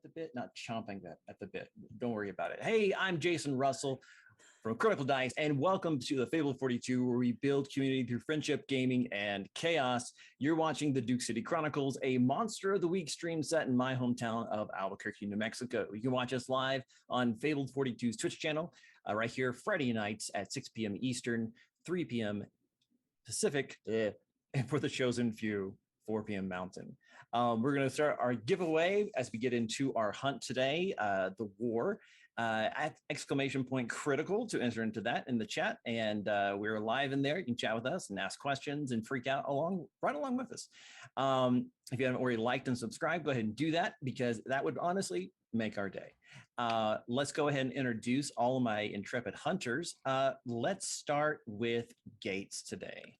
at the bit, not chomping at the bit. Don't worry about it. Hey, I'm Jason Russell from Chronicles Dice, and welcome to the Fable 42, where we build community through friendship, gaming, and chaos. You're watching the Duke City Chronicles, a Monster of the Week stream set in my hometown of Albuquerque, New Mexico. You can watch us live on Fable 42's Twitch channel right here Friday nights at 6 p.m. Eastern, 3 p.m. Pacific, and for the chosen few, 4 p.m. Mountain. We're going to start our giveaway as we get into our hunt today, the war. At exclamation point critical to enter into that in the chat, and we're live in there. You can chat with us and ask questions and freak out right along with us. If you haven't already liked and subscribed, go ahead and do that, because that would honestly make our day. Let's go ahead and introduce all of my intrepid hunters. Let's start with Gates today.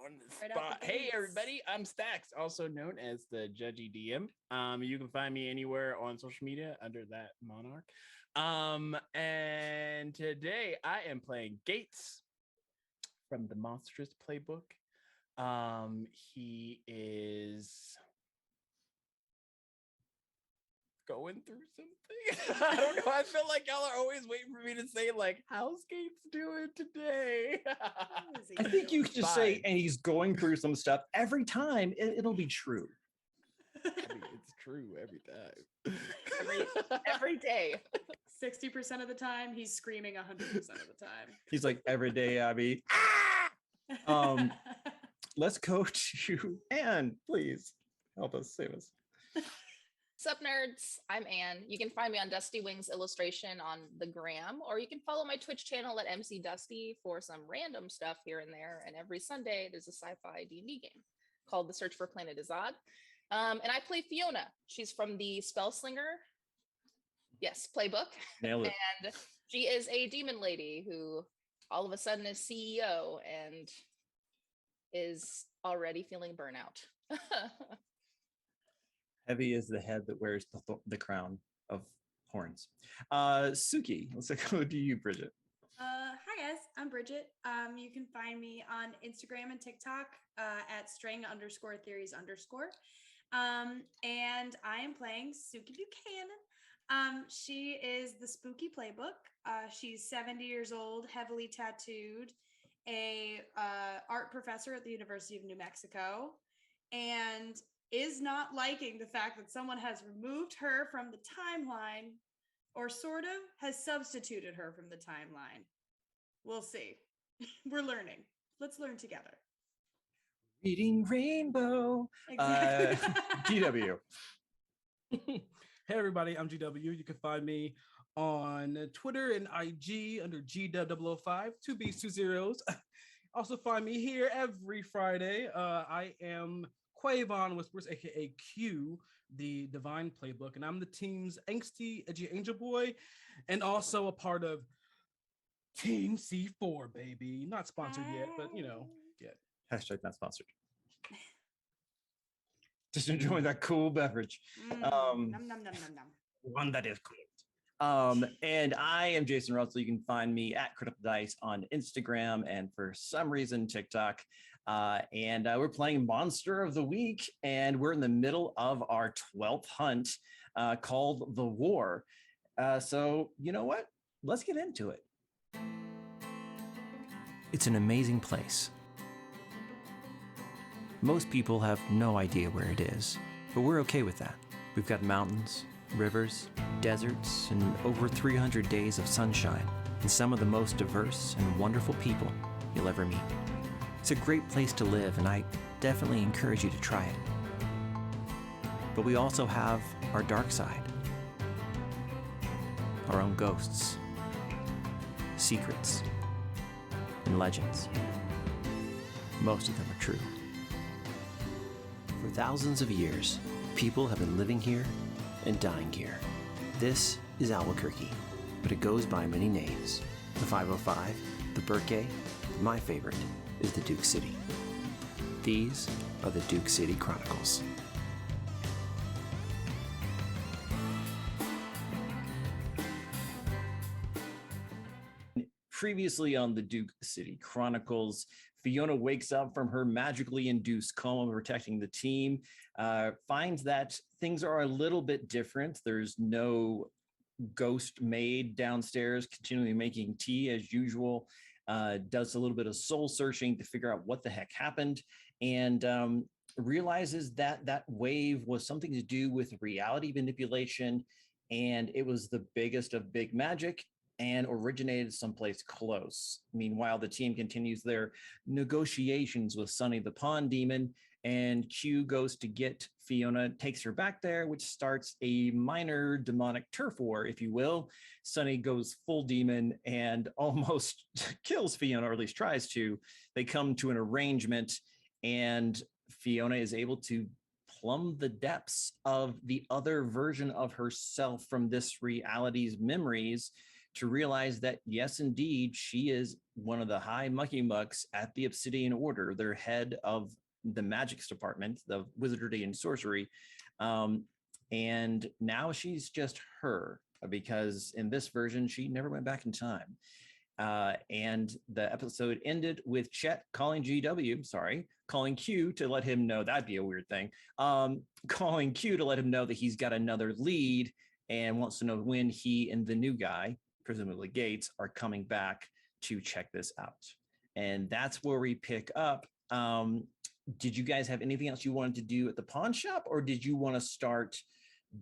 On the spot. Hey everybody, I'm Stax, also known as the Judgy DM. You can find me anywhere on social media under that monarch. And today I am playing Gates from the Monstrous Playbook. He is going through something. I don't know. I feel like y'all are always waiting for me to say, like, how's Gates doing today? I think you could just say, and he's going through some stuff every time. It'll be true. I mean, it's true every time. Every day. 60% of the time, he's screaming 100% of the time. He's like, every day, Abby. Let's go to Anne. Please help us, save us. Sup nerds, I'm Anne. You can find me on Dusty Wings Illustration on the gram, or you can follow my Twitch channel at MC Dusty for some random stuff here and there. And every Sunday there's a sci-fi D&D game called The Search for Planet Azad. And I play Fiona. She's from the Spellslinger, yes, playbook. Nailed it. And she is a demon lady who all of a sudden is CEO and is already feeling burnout. Heavy is the head that wears the crown of horns. Suki, let's go to you, Bridget. Hi guys, I'm Bridget. You can find me on Instagram and TikTok at string_theories_. And I am playing Suki Buchanan. She is the spooky playbook. She's 70 years old, heavily tattooed, a art professor at the University of New Mexico, and is not liking the fact that someone has removed her from the timeline, or sort of has substituted her from the timeline. We'll see. We're learning. Let's learn together. Reading Rainbow. Exactly. GW. Hey everybody, I'm GW. You can find me on Twitter and IG under GW005, 2 B's, 2 zeros. Also find me here every Friday. I am Quavon Whispers, aka Q, the Divine Playbook, and I'm the team's angsty, edgy angel boy, and also a part of Team C4, baby. Not sponsored yet, but you know, yeah. Hashtag not sponsored. Just enjoying that cool beverage. Nom, nom, nom, nom, nom. One that is cool. And I am Jason Russell. You can find me at Critical Dice on Instagram and for some reason TikTok. And we're playing Monster of the Week, and we're in the middle of our 12th hunt called The War. So you know what? Let's get into it. It's an amazing place. Most people have no idea where it is, but we're okay with that. We've got mountains, rivers, deserts, and over 300 days of sunshine, and some of the most diverse and wonderful people you'll ever meet. It's a great place to live, and I definitely encourage you to try it. But we also have our dark side, our own ghosts, secrets, and legends. Most of them are true. For thousands of years, people have been living here and dying here. This is Albuquerque, but it goes by many names. The 505, the Burke, my favorite is the Duke City. These are the Duke City Chronicles. Previously on the Duke City Chronicles, Fiona wakes up from her magically induced coma protecting the team, finds that things are a little bit different. There's no ghost maid downstairs continually making tea as usual, does a little bit of soul searching to figure out what the heck happened, and realizes that that wave was something to do with reality manipulation, and it was the biggest of big magic and originated someplace close. Meanwhile, the team continues their negotiations with Sunny the Pond Demon, and Q goes to get Fiona, takes her back there, which starts a minor demonic turf war, if you will. Sunny goes full demon and almost kills Fiona, or at least tries to. They come to an arrangement, and Fiona is able to plumb the depths of the other version of herself from this reality's memories to realize that, yes, indeed, she is one of the high mucky mucks at the Obsidian Order, their head of the magics department, the wizardry and sorcery. And now she's just her, because in this version, she never went back in time. And the episode ended with Chet calling calling Q to let him know, that'd be a weird thing, calling Q to let him know that he's got another lead and wants to know when he and the new guy, presumably Gates, are coming back to check this out. And that's where we pick up. Did you guys have anything else you wanted to do at the pawn shop, or did you want to start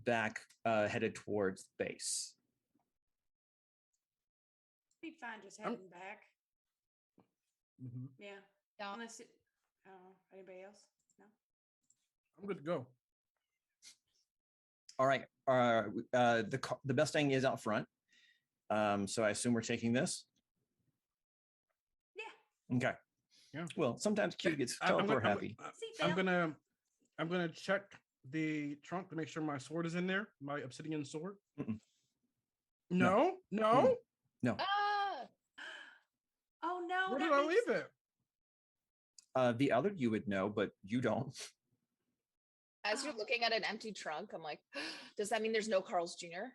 back headed towards base? Be fine just heading back. Mm-hmm. Yeah. Unless anybody else? No. I'm good to go. All right. The best thing is out front. So I assume we're taking this. Yeah. Okay. Yeah. Well, sometimes Q gets teleport happy. I'm gonna check the trunk to make sure my sword is in there. My obsidian sword. Mm-mm. No. No. Oh no. Where did I leave it? The other you would know, but you don't. As you're looking at an empty trunk, I'm like, does that mean there's no Carl's Jr.?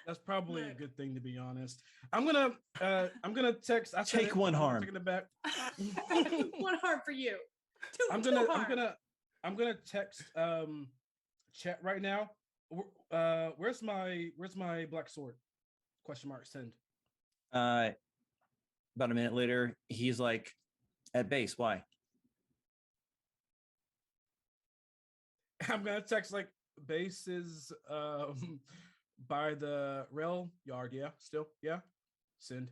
That's probably a good thing, to be honest. I'm gonna text. Take one harm. Taking it back. 1 harm for you. I'm gonna text chat right now. Where's my black sword? Question mark. Send. About a minute later, he's like, at base. Why? I'm gonna text like base is by the rail yard. Yeah, still. Yeah. Send.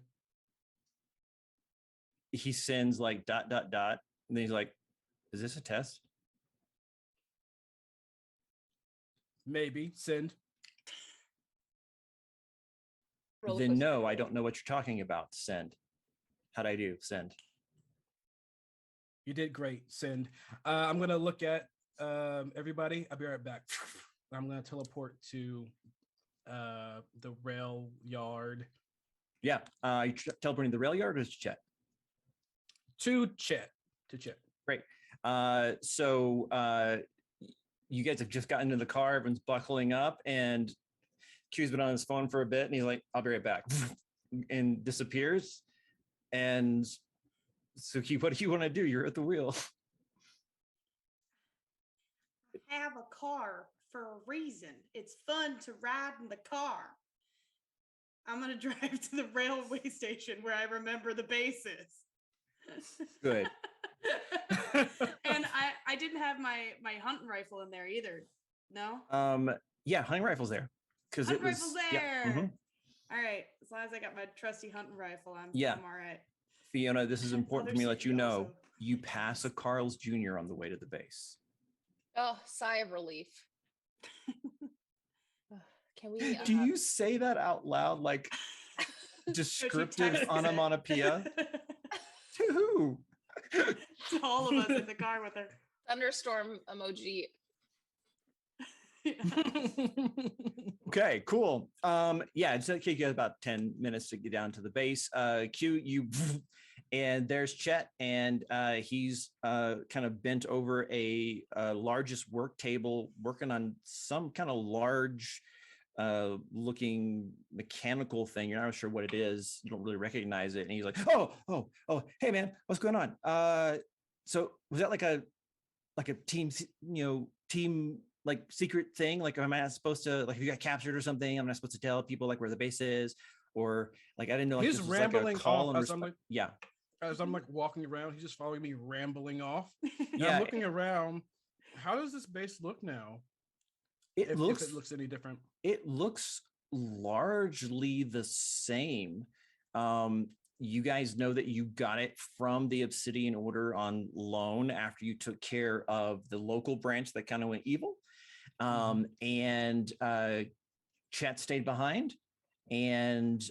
He sends like ... And then he's like, is this a test? Maybe. Send. Then no, I don't know what you're talking about. Send. How'd I do? Send. You did great. Send. I'm gonna look at everybody. I'll be right back. I'm gonna teleport to the rail yard. Yeah. You teleporting the rail yard or to Chet? To Chet. Great. So you guys have just gotten into the car. Everyone's buckling up, and Q's been on his phone for a bit, and he's like, I'll be right back, and disappears. And so Q, what do you want to do? You're at the wheel. I have a car for a reason. It's fun to ride in the car. I'm going to drive to the railway station where I remember the base is. Good. And I didn't have my hunting rifle in there either. No? Yeah, hunting rifle's there. Because it was rifle's there. Yeah, mm-hmm. All right. As long as I got my trusty hunting rifle, I'm all right. Fiona, this is important for me to let you know. You pass a Carl's Jr. on the way to the base. Oh, sigh of relief. Can we? Do you say that out loud, like descriptive onomatopoeia? To who? To all of us in the car with her. Thunderstorm emoji. Okay, cool. Yeah, it's gonna take you about 10 minutes to get down to the base. Q, and there's Chet, and he's kind of bent over a largest work table, working on some kind of large looking mechanical thing. You're not sure what it is. You don't really recognize it. And he's like, oh, hey man, what's going on? So was that like a team, team like secret thing? Like, am I not supposed to, like, if you got captured or something, I'm not supposed to tell people like where the base is? Or like, I didn't know, like, He's this was rambling like a call off and as I'm like, yeah. As I'm like walking around, he's just following me, rambling off. Yeah. I'm looking around. How does this base look now? If it looks any different. It looks largely the same. You guys know that you got it from the Obsidian Order on loan after you took care of the local branch that kind of went evil. And Chet stayed behind. And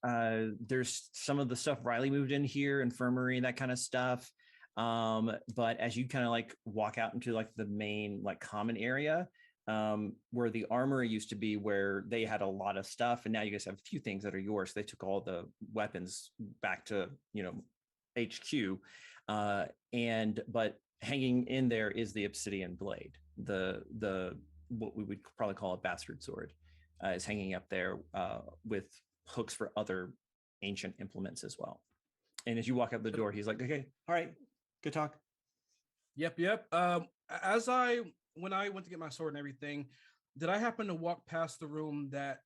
there's some of the stuff Riley moved in here, infirmary and that kind of stuff. But as you kind of like walk out into like the main like common area, where the armory used to be, where they had a lot of stuff, and now you guys have a few things that are yours. They took all the weapons back to HQ, but hanging in there is the obsidian blade, the what we would probably call a bastard sword, is hanging up there with hooks for other ancient implements as well. And as you walk out the door, he's like, okay, all right, good talk. Yep. When I went to get my sword and everything, did I happen to walk past the room that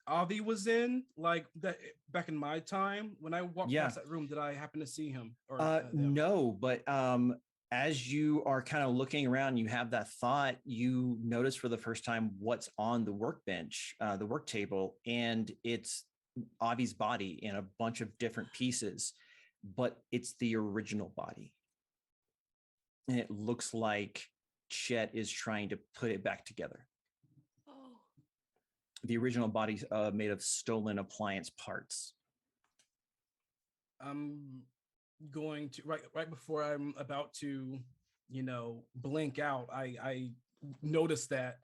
Avi was in, like that back in my time? When I walked past that room, did I happen to see him? Or no, but as you are kind of looking around, you have that thought, you notice for the first time what's on the workbench, the work table, and it's Avi's body in a bunch of different pieces, but it's the original body. And it looks like Chet is trying to put it back together. Oh. The original body's made of stolen appliance parts. I'm going to right before I'm about to, blink out. I notice that,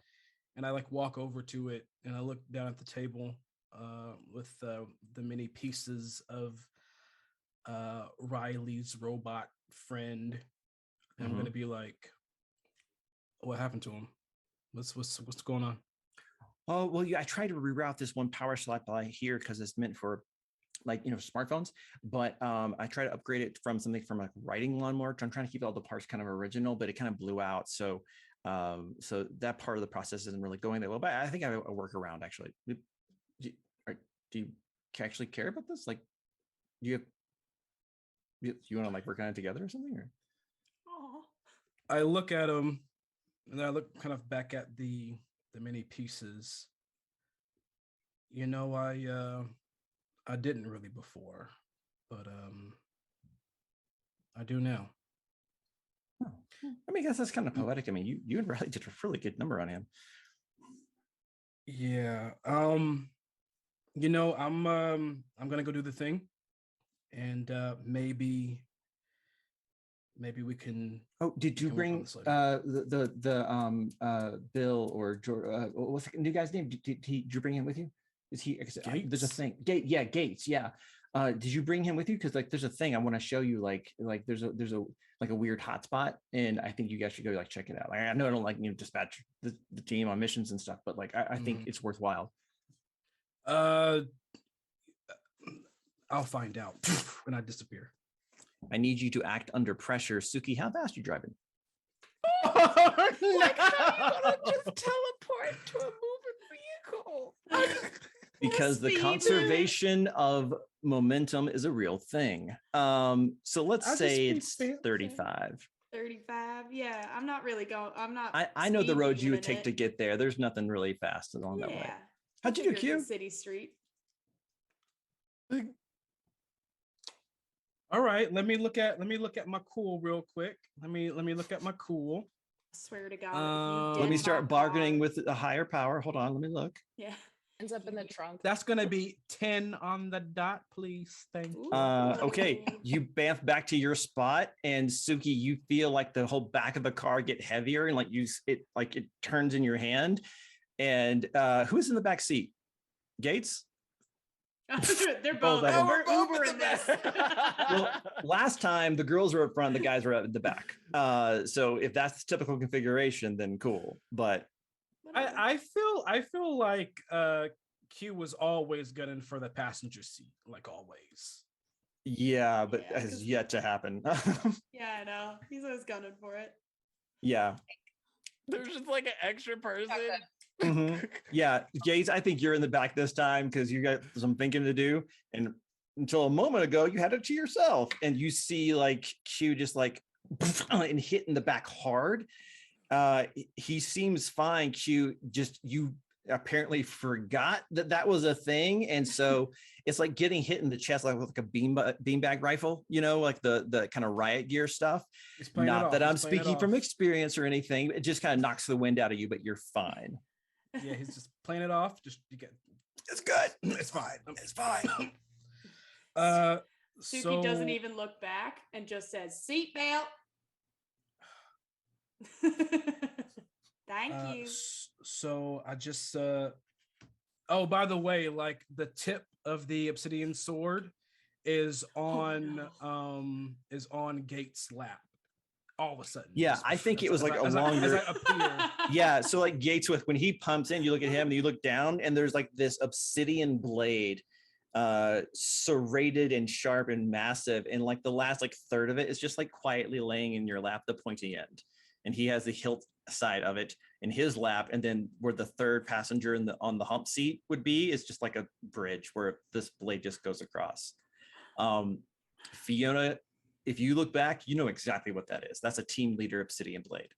and I like walk over to it, and I look down at the table with the many pieces of Riley's robot friend. And I'm gonna be like, what happened to him? What's going on? Oh, well, I tried to reroute this one power slot by here because it's meant for like, smartphones, but I tried to upgrade it from something from like writing lawnmower. I'm trying to keep all the parts kind of original, but it kind of blew out. So that part of the process isn't really going that well, but I think I have a workaround actually. Do you actually care about this? Like, do you want to like work on it together or something? Or? I look at him, and I look kind of back at the many pieces. I didn't really before, but I do now. Oh. I mean, I guess that's kind of poetic. I mean, you and Riley did a really good number on him. Yeah. I'm gonna go do the thing, and maybe we can. Oh, did you bring the Bill or George? What's the new guy's name? Did you bring him with you? Is he? There's a thing. Gates. Yeah. Did you bring him with you? Because like, there's a thing I want to show you. Like there's a like a weird hotspot, and I think you guys should go like check it out. Like, I know I don't like dispatch the team on missions and stuff, but like I think it's worthwhile. I'll find out when I disappear. I need you to act under pressure. Suki, how fast are you driving? Like, how are you gonna just teleport to a moving vehicle? Because the conservation of momentum is a real thing. So let's say it's 35. 35. Yeah, I'm not really going. I'm not. I know the roads you would take to get there. There's nothing really fast along that way. How'd you do, Q? City Street. All right, let me look at my cool real quick. Let me look at my cool. I swear to God. Let me start bargaining with a higher power. Hold on, let me look. Yeah. Ends up in the trunk. That's gonna be 10 on the dot, please. Thank you. Okay, you bamf back to your spot, and Suki, you feel like the whole back of the car get heavier, and like it turns in your hand. And who's in the back seat? Gates? They're both. We're Uber in this. Well, last time the girls were up front, the guys were at the back. So if that's the typical configuration, then cool. But I feel like Q was always gunning for the passenger seat, like always. yeah, but Yeah, has 'cause- yet to happen. Yeah, I know. He's always gunning for it. Yeah. There's just like an extra person. Mhm. Yeah, Gates, I think you're in the back this time because you got some thinking to do. And until a moment ago, you had it to yourself, and you see like Q just like and hit in the back hard. He seems fine. Q, just you apparently forgot that that was a thing, and so it's like getting hit in the chest like with like a beanbag rifle, you know, like the kind of riot gear stuff. He's playing it Not off. that I'm He's playing it speaking from off. experience or anything. It just kind of knocks the wind out of you, but you're fine. Yeah, he's just playing it off. Just you get. It's good. It's fine. It's fine. Suki So doesn't even look back and just says seatbelt. Thank you. So I just oh, by the way, like the tip of the obsidian sword is on Gates' lap all of a sudden. Yeah, Just I think it was like a as longer. I appear. Yeah, so like Gates with when he pumps in, you look at him and you look down, and there's like this obsidian blade, serrated and sharp and massive, and like the last like third of it is just like quietly laying in your lap, the pointy end, and he has the hilt side of it in his lap, and then where the third passenger in the on the hump seat would be is just like a bridge where this blade just goes across. Fiona, if you look back, you know exactly what that is. That's a team leader obsidian blade.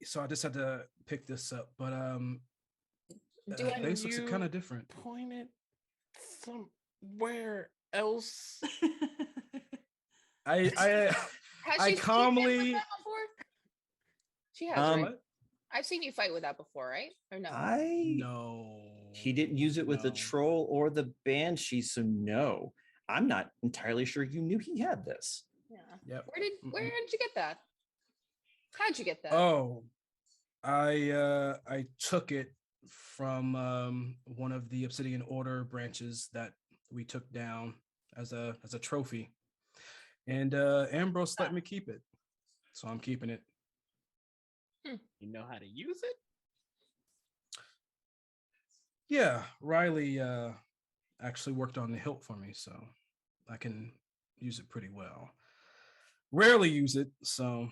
So I just had to pick this up, but Do I- base looks You kind of different. Point it somewhere else. I Has I she seen you fight calmly- with that before? She has. right? what? I've seen you fight with that before, right? Or no? No. He didn't use it with the No. troll or the banshee, so no. I'm not entirely sure you knew he had this. Yeah. Yep. Where did you get that? How'd you get that? Oh, I took it from one of the Obsidian Order branches that we took down as a trophy, and Ambrose let me keep it, so I'm keeping it. You know how to use it? Yeah, Riley actually worked on the hilt for me, so I can use it pretty well. Rarely use it, so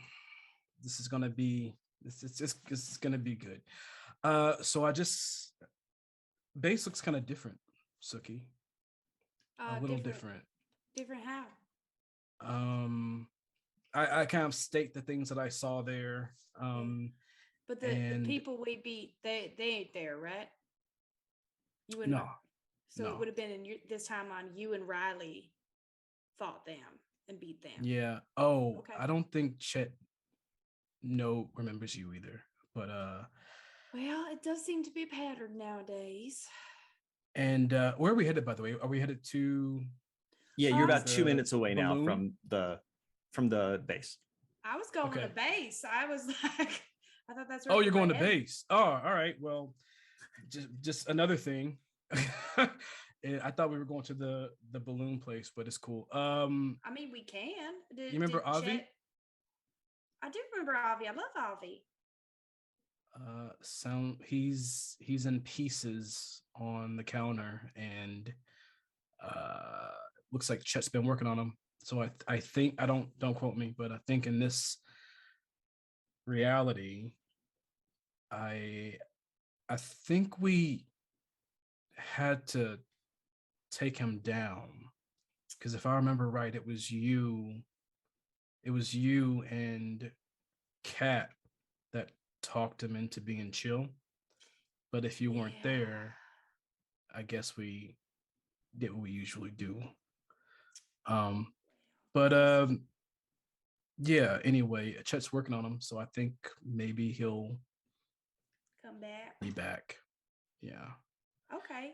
this is gonna be it's gonna be good. So I just base looks kind of different, Suki. A little different. Different how? I kind of state the things that I saw there. But the and- people we beat, they ain't there, right? You and No, so no. it would have been this time on you and Riley fought them and beat them. Yeah. Oh, Okay. I don't think Chet remembers you either. But Well, it does seem to be a pattern nowadays. and where are we headed, by the way? Are we headed to Yeah, you're about The 2 minutes away now balloon? from the base. I was going Okay. to base. I was like, I thought that's where Oh, we you're were going to headed. base. Oh, all right. Well, just another thing. I thought we were going to the balloon place, but it's cool. I mean, we can. You remember Avi? I do remember Avi. I love Avi. He's in pieces on the counter, and looks like Chet's been working on him. So I think I don't quote me, but I think in this reality, I think we had to take him down, because if I remember right, it was you and Kat that talked him into being chill. But if you weren't Yeah. there, I guess we did what we usually do. But yeah, anyway, Chet's working on him, so I think maybe he'll Come back. be back. Yeah. Okay.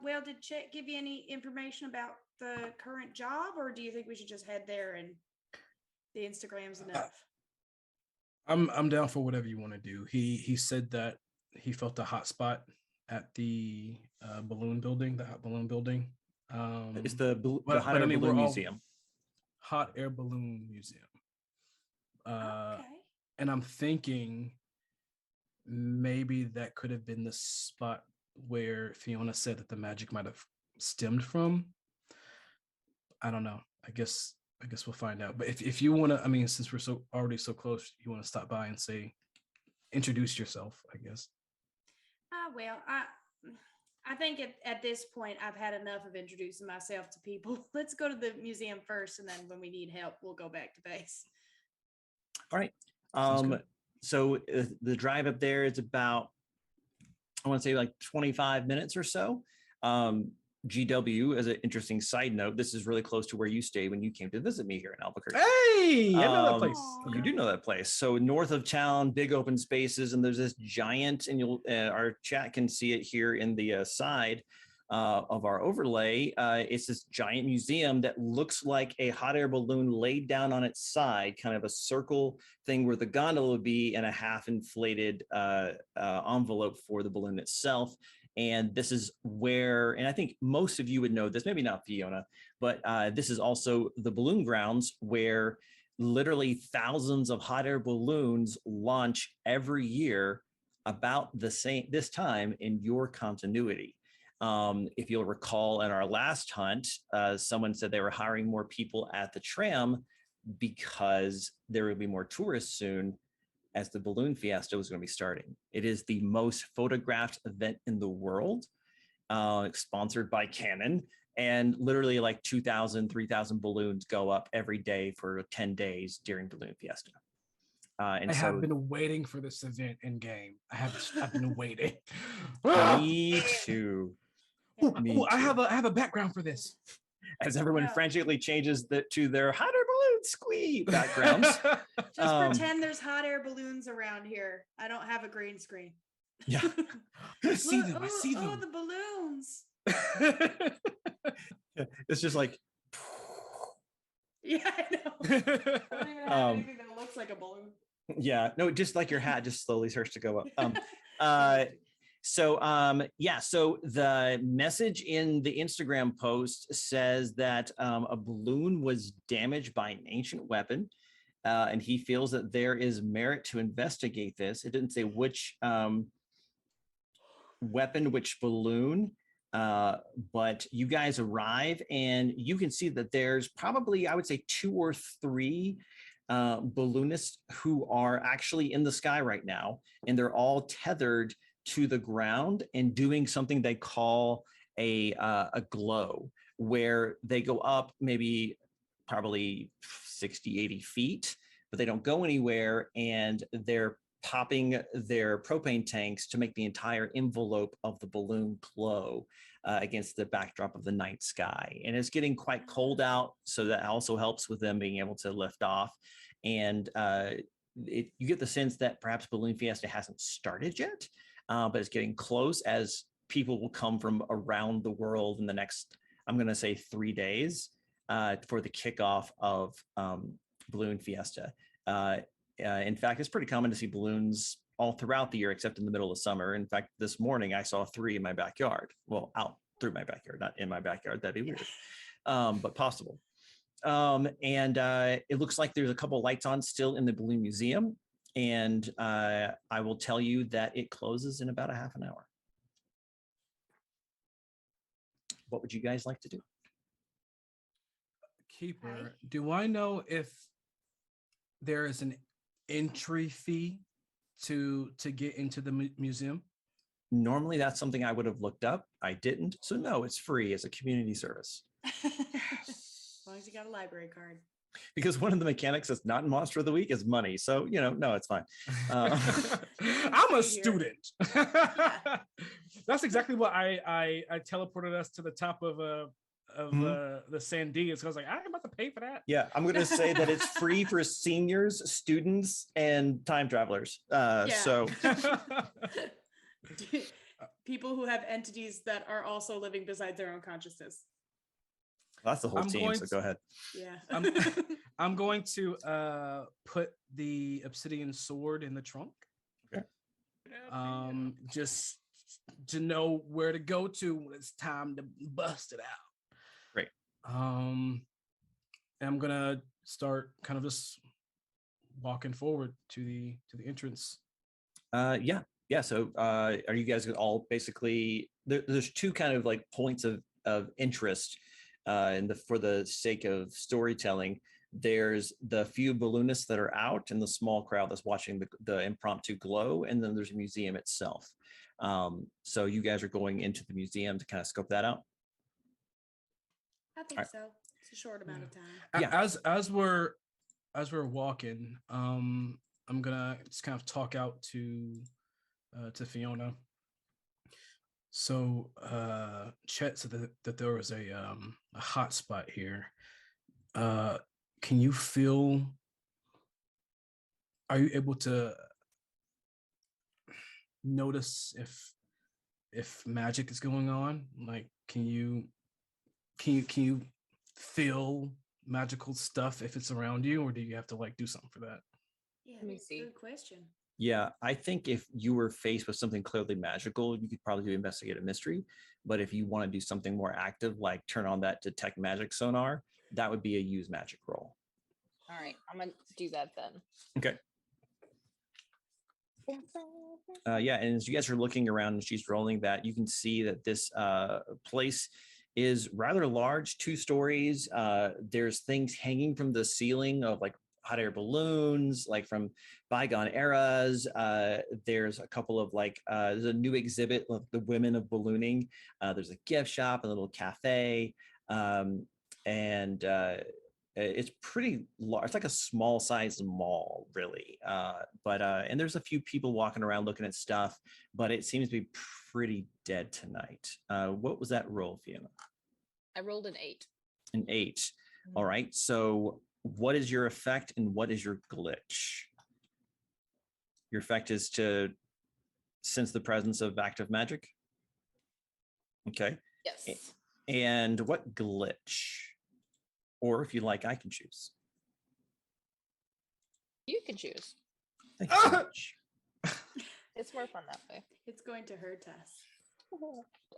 Well, did Chet give you any information about the current job, or do you think we should just head there and the Instagram's enough? I'm down for whatever you want to do. He said that he felt a hot spot at the balloon building, the hot balloon building. It's the but Hot I Air mean, Balloon we're all- Museum. Hot Air Balloon Museum. Okay. And I'm thinking maybe that could have been the spot where Fiona said that the magic might have stemmed from. I don't know. I guess we'll find out. But if you want to, I mean, since we're already so close, you want to stop by and introduce yourself, I guess. Well, I think at this point I've had enough of introducing myself to people. Let's go to the museum first, and then when we need help, we'll go back to base. All right. Sounds good. So the drive up there is about, I want to say like 25 minutes or so. GW, as an interesting side note, this is really close to where you stayed when you came to visit me here in Albuquerque. Hey, I know that place. Aw. You do know that place. So north of town, big open spaces, and there's this giant, and you'll our chat can see it here in the side of our overlay. It's this giant museum that looks like a hot air balloon laid down on its side, kind of a circle thing where the gondola would be, and a half inflated envelope for the balloon itself. And this is where, and I think most of you would know this, maybe not Fiona, but this is also the balloon grounds where literally thousands of hot air balloons launch every year about this time in your continuity. If you'll recall, in our last hunt, someone said they were hiring more people at the tram because there would be more tourists soon, as the balloon fiesta was going to be starting. It is the most photographed event in the world, sponsored by Canon, and literally like 2,000, 3,000 balloons go up every day for 10 days during balloon fiesta. And I have been waiting for this event in game. I've been waiting. me too. Ooh, I have a background for this. As everyone Yeah. frantically changes to their hot air balloon squee backgrounds. Just pretend there's hot air balloons around here. I don't have a green screen. Yeah. I see Look, them. I see oh, them. the balloons. It's just like, Yeah, I know. I don't even have anything that looks like a balloon. yeah, no, just like your hat just slowly starts to go up. So the message in the Instagram post says that a balloon was damaged by an ancient weapon, and he feels that there is merit to investigate this. It didn't say which weapon, which balloon, but you guys arrive and you can see that there's probably, I would say, 2 or 3 balloonists who are actually in the sky right now, and they're all tethered to the ground and doing something they call a glow, where they go up maybe probably 60, 80 feet, but they don't go anywhere, and they're popping their propane tanks to make the entire envelope of the balloon glow against the backdrop of the night sky. And it's getting quite cold out, so that also helps with them being able to lift off. And you get the sense that perhaps Balloon Fiesta hasn't started yet, but it's getting close, as people will come from around the world in the next, I'm going to say, 3 days for the kickoff of Balloon Fiesta. In fact, it's pretty common to see balloons all throughout the year, except in the middle of summer. In fact, this morning I saw 3 in my backyard. Well, out through my backyard, not in my backyard. That'd be weird, but possible. And it looks like there's a couple lights on still in the Balloon Museum. And I will tell you that it closes in about a half an hour. What would you guys like to do? Keeper, Okay. do I know if there is an entry fee to get into the museum? Normally, that's something I would have looked up. I didn't. So no, it's free as a community service. As long as you got a library card. Because one of the mechanics that's not in Monster of the Week is money. So, no, it's fine. I'm a student. That's exactly what I teleported us to the top of the Sandy. So I was like, I'm about to pay for that. Yeah, I'm going to say that it's free for seniors, students, and time travelers. So People who have entities that are also living beside their own consciousness. that's the whole team. So go ahead. Yeah. I'm going to put the obsidian sword in the trunk. Okay. Just to know where to go to when it's time to bust it out. And I'm gonna start kind of just walking forward to the entrance. Yeah. So are you guys all basically there's two kind of like points of interest for the sake of storytelling. There's the few balloonists that are out and the small crowd that's watching the impromptu glow, and then there's a museum itself. So you guys are going into the museum to kind of scope that out. I think so. It's a short amount of time. Yeah. As we're walking, I'm gonna just kind of talk out to Fiona. So Chet said that there was a hot spot here. Can you feel? Are you able to notice if magic is going on? Like, can you feel magical stuff if it's around you, or do you have to like do something for that? Yeah, Let me that's a see. good question. Yeah, I think if you were faced with something clearly magical, you could probably do investigate a mystery. But if you want to do something more active, like turn on that detect magic sonar, that would be a use magic roll. All right, I'm gonna do that then. Okay. Yeah, and as you guys are looking around and she's rolling that, you can see that this place is rather large, 2 stories. There's things hanging from the ceiling of like hot air balloons, like from bygone eras. There's a couple of like, there's a new exhibit of the women of ballooning. There's a gift shop, a little cafe, and it's pretty large. It's like a small sized mall, really. And there's a few people walking around looking at stuff, but it seems to be pretty dead tonight. What was that roll, Fiona? I rolled an 8. An 8. All right. So what is your effect and what is your glitch? Your effect is to sense the presence of active magic. Okay. Yes. And what glitch? Or if you like, I can choose. You can choose. Thank you so much. It's more fun that way. It's going to hurt us.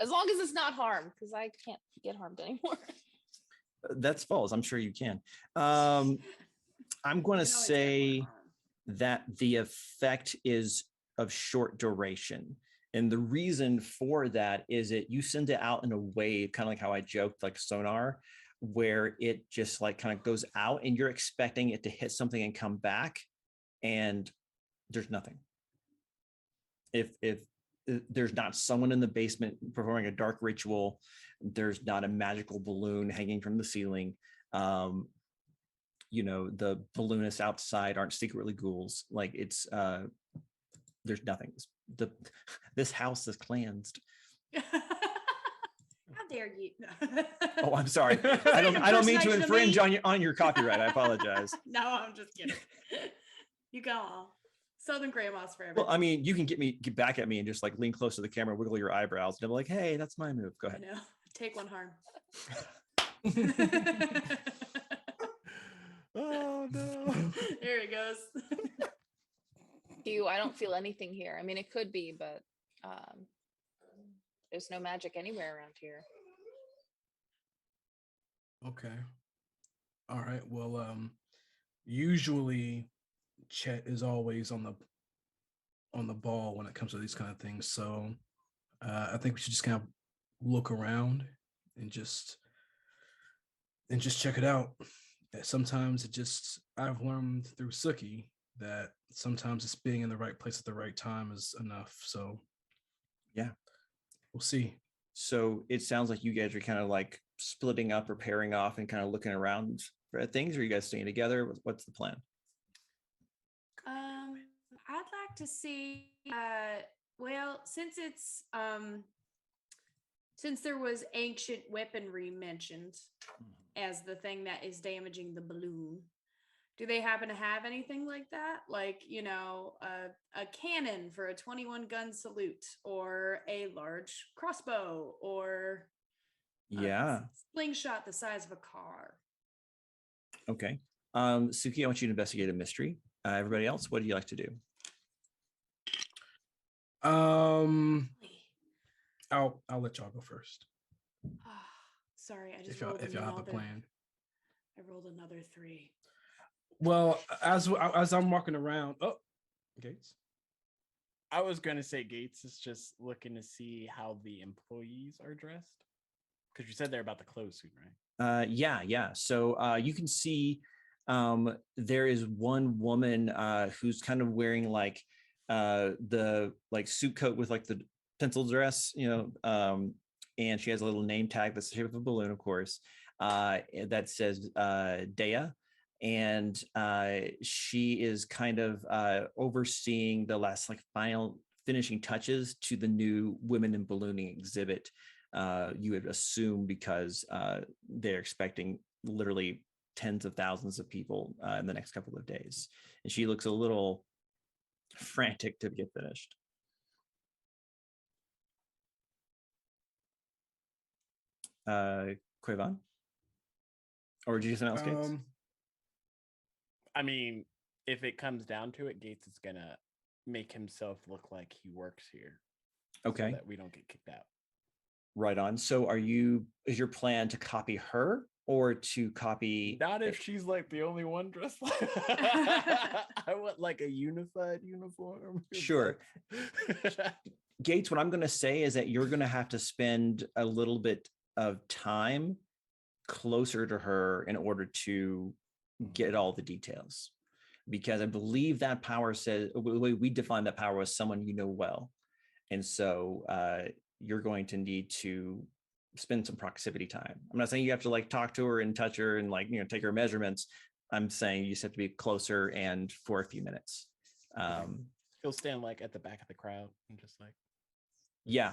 As long as it's not harm, because I can't get harmed anymore. That's false. I'm sure you can. I'm going to You can always get more say harm. that the effect is of short duration. And the reason for that is that you send it out in a wave, kind of like how I joked, like sonar, where it just like kind of goes out and you're expecting it to hit something and come back, and there's nothing. If there's not someone in the basement performing a dark ritual, there's not a magical balloon hanging from the ceiling. The balloonists outside aren't secretly ghouls. Like it's there's nothing. This house is cleansed. How dare you? Oh, I'm sorry. I don't mean to infringe on your copyright. I apologize. No, I'm just kidding. You go on. Southern grandmas forever. Well, I mean, you can get back at me and just like lean close to the camera, wiggle your eyebrows, and I'm like, hey, that's my move. Go ahead. I know. Take one harm. Oh no. There it goes. I don't feel anything here. I mean, it could be, but there's no magic anywhere around here. Okay. All right. Well, usually Chet is always on the ball when it comes to these kind of things. So I think we should just kind of look around and just check it out. Sometimes I've learned through Suki that sometimes it's being in the right place at the right time is enough. So yeah, we'll see. So it sounds like you guys are kind of like splitting up or pairing off and kind of looking around for things. Or are you guys staying together? What's the plan? I'd like to see. Well, since there was ancient weaponry mentioned as the thing that is damaging the balloon, do they happen to have anything like that? Like, a cannon for a 21 gun salute, or a large crossbow, or Yeah. slingshot the size of a car. Okay. Suki, I want you to investigate a mystery. Everybody else, what do you like to do? I'll let y'all go first. Sorry, I just If y'all rolled have a another. plan. I rolled another 3. Well, as I'm walking around, Gates. I was gonna say Gates is just looking to see how the employees are dressed, because you said they're about to close soon, right? Yeah. So you can see there is one woman who's kind of wearing like the like suit coat with like the pencil dress, and she has a little name tag that's the shape of a balloon, of course, that says Dea. And she is kind of overseeing the last like final finishing touches to the new Women in Ballooning exhibit. You would assume because they're expecting literally tens of thousands of people in the next couple of days. And she looks a little frantic to get finished. Quavan? Or did you do something else, Gates? I mean, if it comes down to it, Gates is gonna make himself look like he works here. Okay. So that we don't get kicked out. Right on. So is your plan to copy her or to copy? Not if she's like the only one dressed like I want like a unified uniform. Sure. Gates, what I'm going to say is that you're going to have to spend a little bit of time closer to her in order to get all the details, because I believe that power says, the way we define that power was someone you know well. And so you're going to need to spend some proximity time. I'm not saying you have to like talk to her and touch her and like, take her measurements. I'm saying you just have to be closer and for a few minutes. He'll stand like at the back of the crowd and just like, yeah.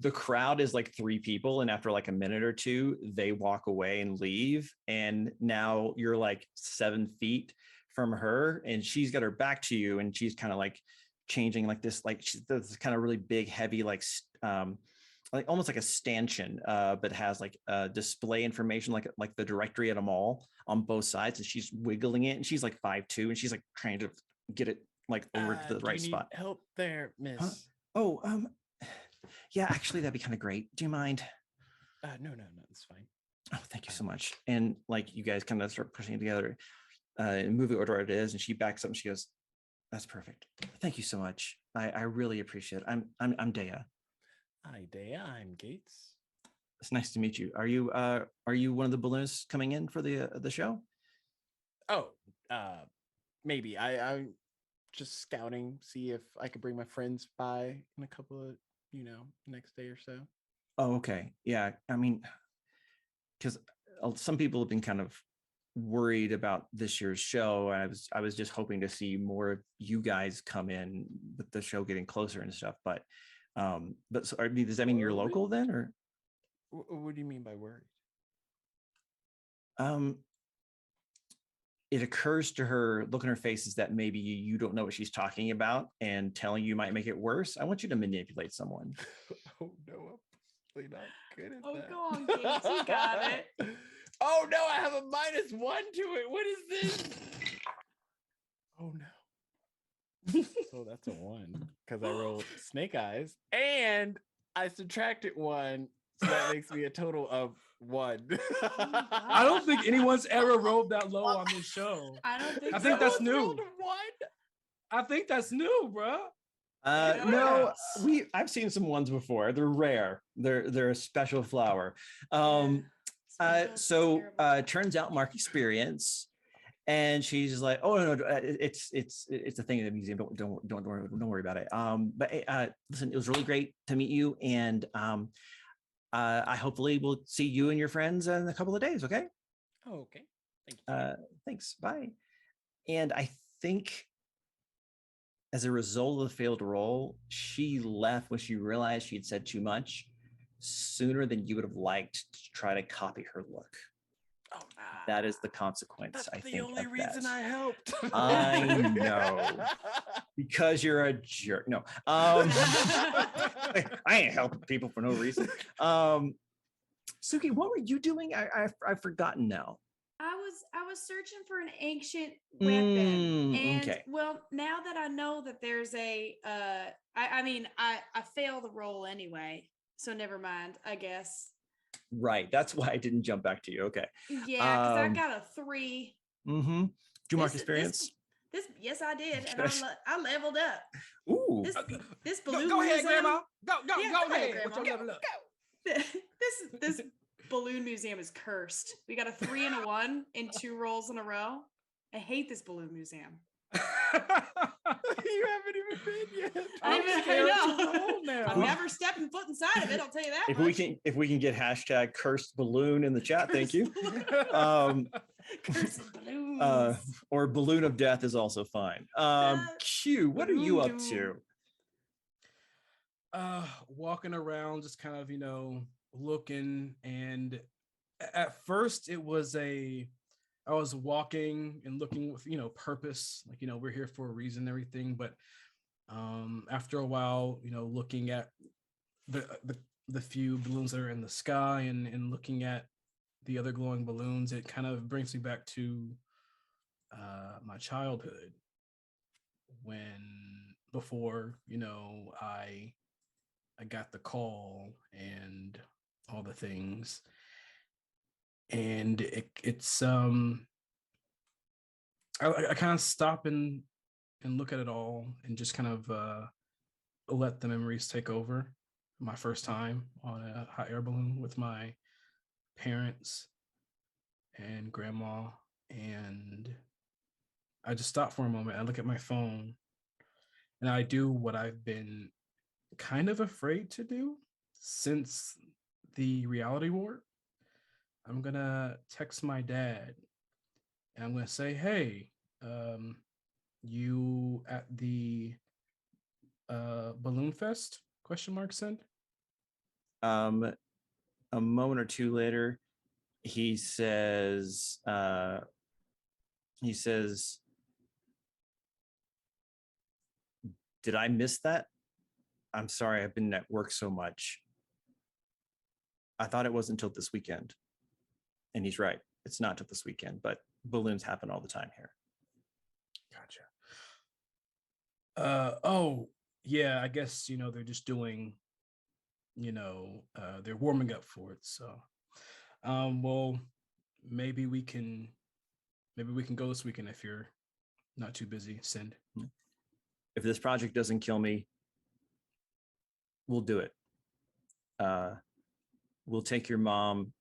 The crowd is like 3 people, and after like a minute or 2, they walk away and leave. And now you're like 7 feet from her, and she's got her back to you, and she's kind of like changing like this, like this kind of really big, heavy, like almost like a stanchion, but has like display information, like the directory at a mall on both sides, and she's wiggling it, and she's like 5'2", and she's like trying to get it like over to the right spot. Help there, miss. Huh? Oh, yeah, actually, that'd be kind of great. Do you mind? No, it's fine. Oh, thank you so much. And like you guys kind of start pushing it together and move it order it is, and she backs up and she goes, "That's perfect. Thank you so much. I really appreciate it. I'm Dea. Hi, Dea. I'm Gates. It's nice to meet you. Are you one of the balloonists coming in for the show? Oh, maybe. I'm just scouting, see if I could bring my friends by in a couple of, next day or so. Oh, okay. Yeah. I mean, because some people have been kind of worried about this year's show. I was just hoping to see more of you guys come in with the show getting closer and stuff. But so, does that mean you're local then, or? What do you mean by worried? It occurs to her, look in her face, is that maybe you don't know what she's talking about, and telling you might make it worse. I want you to manipulate someone. Oh no, I'm really not good at that. Go on, Gates, you got it. Oh no, I have a -1 to it. What is this? Oh no. So that's a 1 because I rolled snake eyes and I subtracted 1, so that makes me a total of 1. I don't think anyone's ever rolled that low on this show. I think that's new. Rolled a 1. I think that's new, bro. No, I've seen some ones before. They're rare. They're a special flower. So turns out Mark experience, and she's like, "Oh no, it's a thing in the museum. Don't worry about it." But listen, it was really great to meet you, and I hopefully will see you and your friends in a couple of days. Okay. Oh, okay. Thank you. Thanks. Bye. And I think as a result of the failed roll, she left when she realized she'd said too much sooner than you would have liked to try to copy her look. Oh, that is the consequence. That's I the think only of reason that. I helped. I know. Because you're a jerk. No. I ain't helping people for no reason. Suki, what were you doing? I've forgotten now. I was searching for an ancient weapon, and okay. well, now that I know that there's a, I fail the roll anyway, so never mind. I guess. Right. That's why I didn't jump back to you. Okay. Yeah, because I got a 3. Mm-hmm. Do you mark This- experience? This yes, I did, and I leveled up. Ooh. This balloon Go ahead, museum, Grandma. Go Yeah, go go ahead, ahead. With Grandma. your level up. this balloon museum is cursed. We got a 3 and a 1 in 2 rolls in a row. I hate this balloon museum. You haven't even been yet. I I'm even- I scared know. to roll now. I'm never stepping foot inside of it. I'll tell you that. If we can get hashtag cursed balloon in the chat, thank you. Cursed Um, Cursed balloons. or balloon of death is also fine. Q, what are you up to? Walking around, just kind of, looking. And at first it was I was walking and looking with, purpose, like, we're here for a reason and everything. But after a while, looking at the few balloons that are in the sky and looking at the other glowing balloons, it kind of brings me back to my childhood, before I got the call and all the things. And it's I kind of stop and look at it all and just kind of let the memories take over. My first time on a hot air balloon with my parents and grandma, and I just stop for a moment. I look at my phone and I do what I've been kind of afraid to do since the reality warp. I'm gonna text my dad and I'm gonna say, hey, you at the balloon fest? Question mark send. A moment or two later, he says, did I miss that? I'm sorry, I've been at work so much. I thought it was until this weekend. And he's right. It's not till this weekend, but balloons happen all the time here. Gotcha. Oh, yeah, I guess, they're just doing, they're warming up for it. So, well, maybe we can go this weekend if you're not too busy. Send. If this project doesn't kill me, we'll do it. We'll take your mom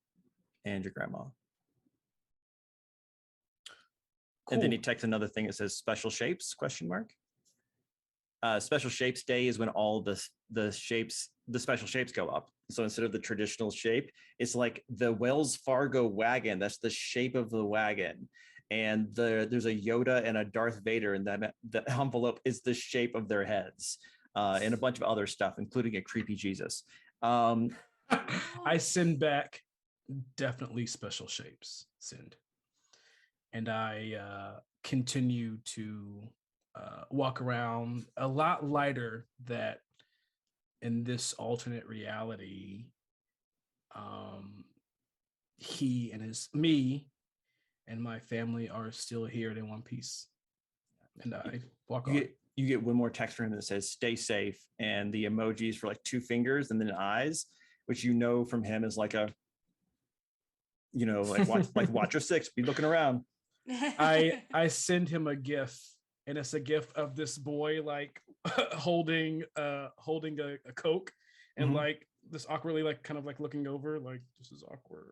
and your grandma. Cool. And then he texts another thing that says special shapes, question mark. Special shapes day is when all the special shapes go up. So instead of the traditional shape, it's like the Wells Fargo wagon. That's the shape of the wagon. And there's a Yoda and a Darth Vader, and the envelope is the shape of their heads, and a bunch of other stuff, including a creepy Jesus. I send back definitely special shapes. Send. And I continue to walk around a lot lighter, that in this alternate reality, me and my family are still here in one piece. And I walk on. You get one more text from him that says stay safe, and the emojis for like 2 fingers and then eyes, which from him is like a watch your 6, be looking around. I send him a GIF, and it's a GIF of this boy like holding a Coke, and like this awkwardly, like kind of like looking over, like this is awkward.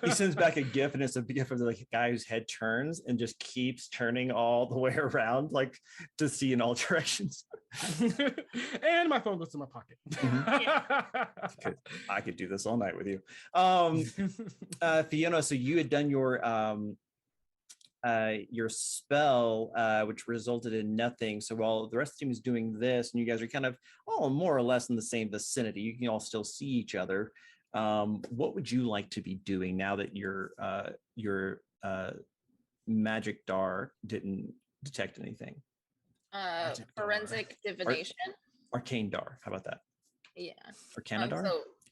He sends back a GIF, and it's a GIF of the guy whose head turns and just keeps turning all the way around, like to see in all directions. And my phone goes to my pocket. I could do this all night with you. Fiona, so you had done your spell, which resulted in nothing. So while the rest of the team is doing this, and you guys are kind of all more or less in the same vicinity, you can all still see each other. What would you like to be doing now that your magic dar didn't detect anything? Forensic divination. Arcane dar. How about that? Yeah. Arcana dar.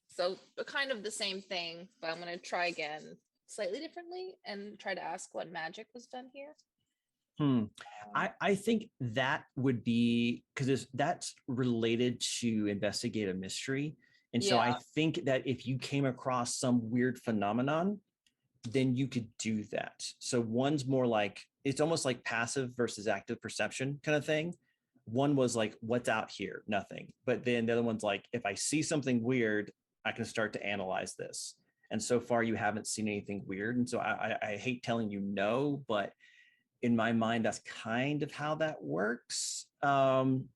So kind of the same thing, but I'm gonna try again slightly differently and try to ask what magic was done here. I think that would be because that's related to investigate a mystery. And so I Yeah. think that if you came across some weird phenomenon, then you could do that. So one's more like, it's almost like passive versus active perception kind of thing. One was like, what's out here? Nothing. But then the other one's like, if I see something weird, I can start to analyze this. And so far you haven't seen anything weird. And so I hate telling you no, but in my mind, that's kind of how that works. But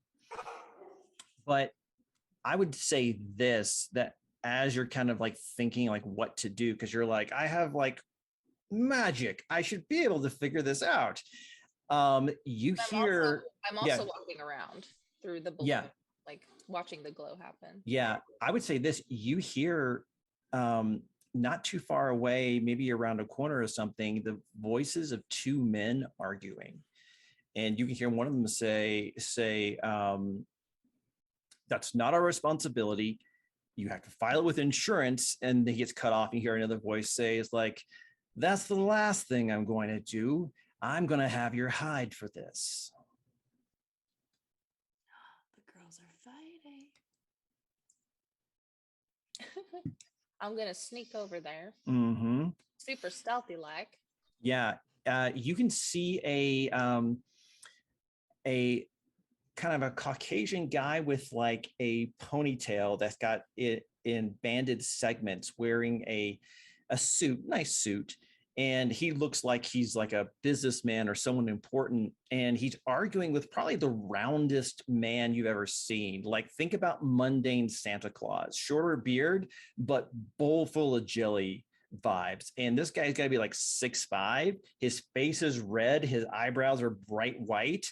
I would say this, that as you're kind of like thinking like what to do, because you're like, I have like magic, I should be able to figure this out. You hear, I'm also walking around through the balloon, like watching the glow happen. Yeah, I would say this, you hear not too far away, maybe around a corner or something, the voices of two men arguing. And you can hear one of them say, that's not our responsibility. You have to file it with insurance. And then he gets cut off. And you hear another voice say, is like, that's the last thing I'm going to do. I'm going to have your hide for this. The girls are fighting. I'm going to sneak over there. Mm-hmm. Super stealthy like. Yeah. You can see a kind of a Caucasian guy with like a ponytail that's got it in banded segments, wearing a suit, nice suit. And he looks like he's like a businessman or someone important. And he's arguing with probably the roundest man you've ever seen. Like, think about mundane Santa Claus, shorter beard, but bowl full of jelly vibes. And this guy's got to be like 6'5". His face is red. His eyebrows are bright white.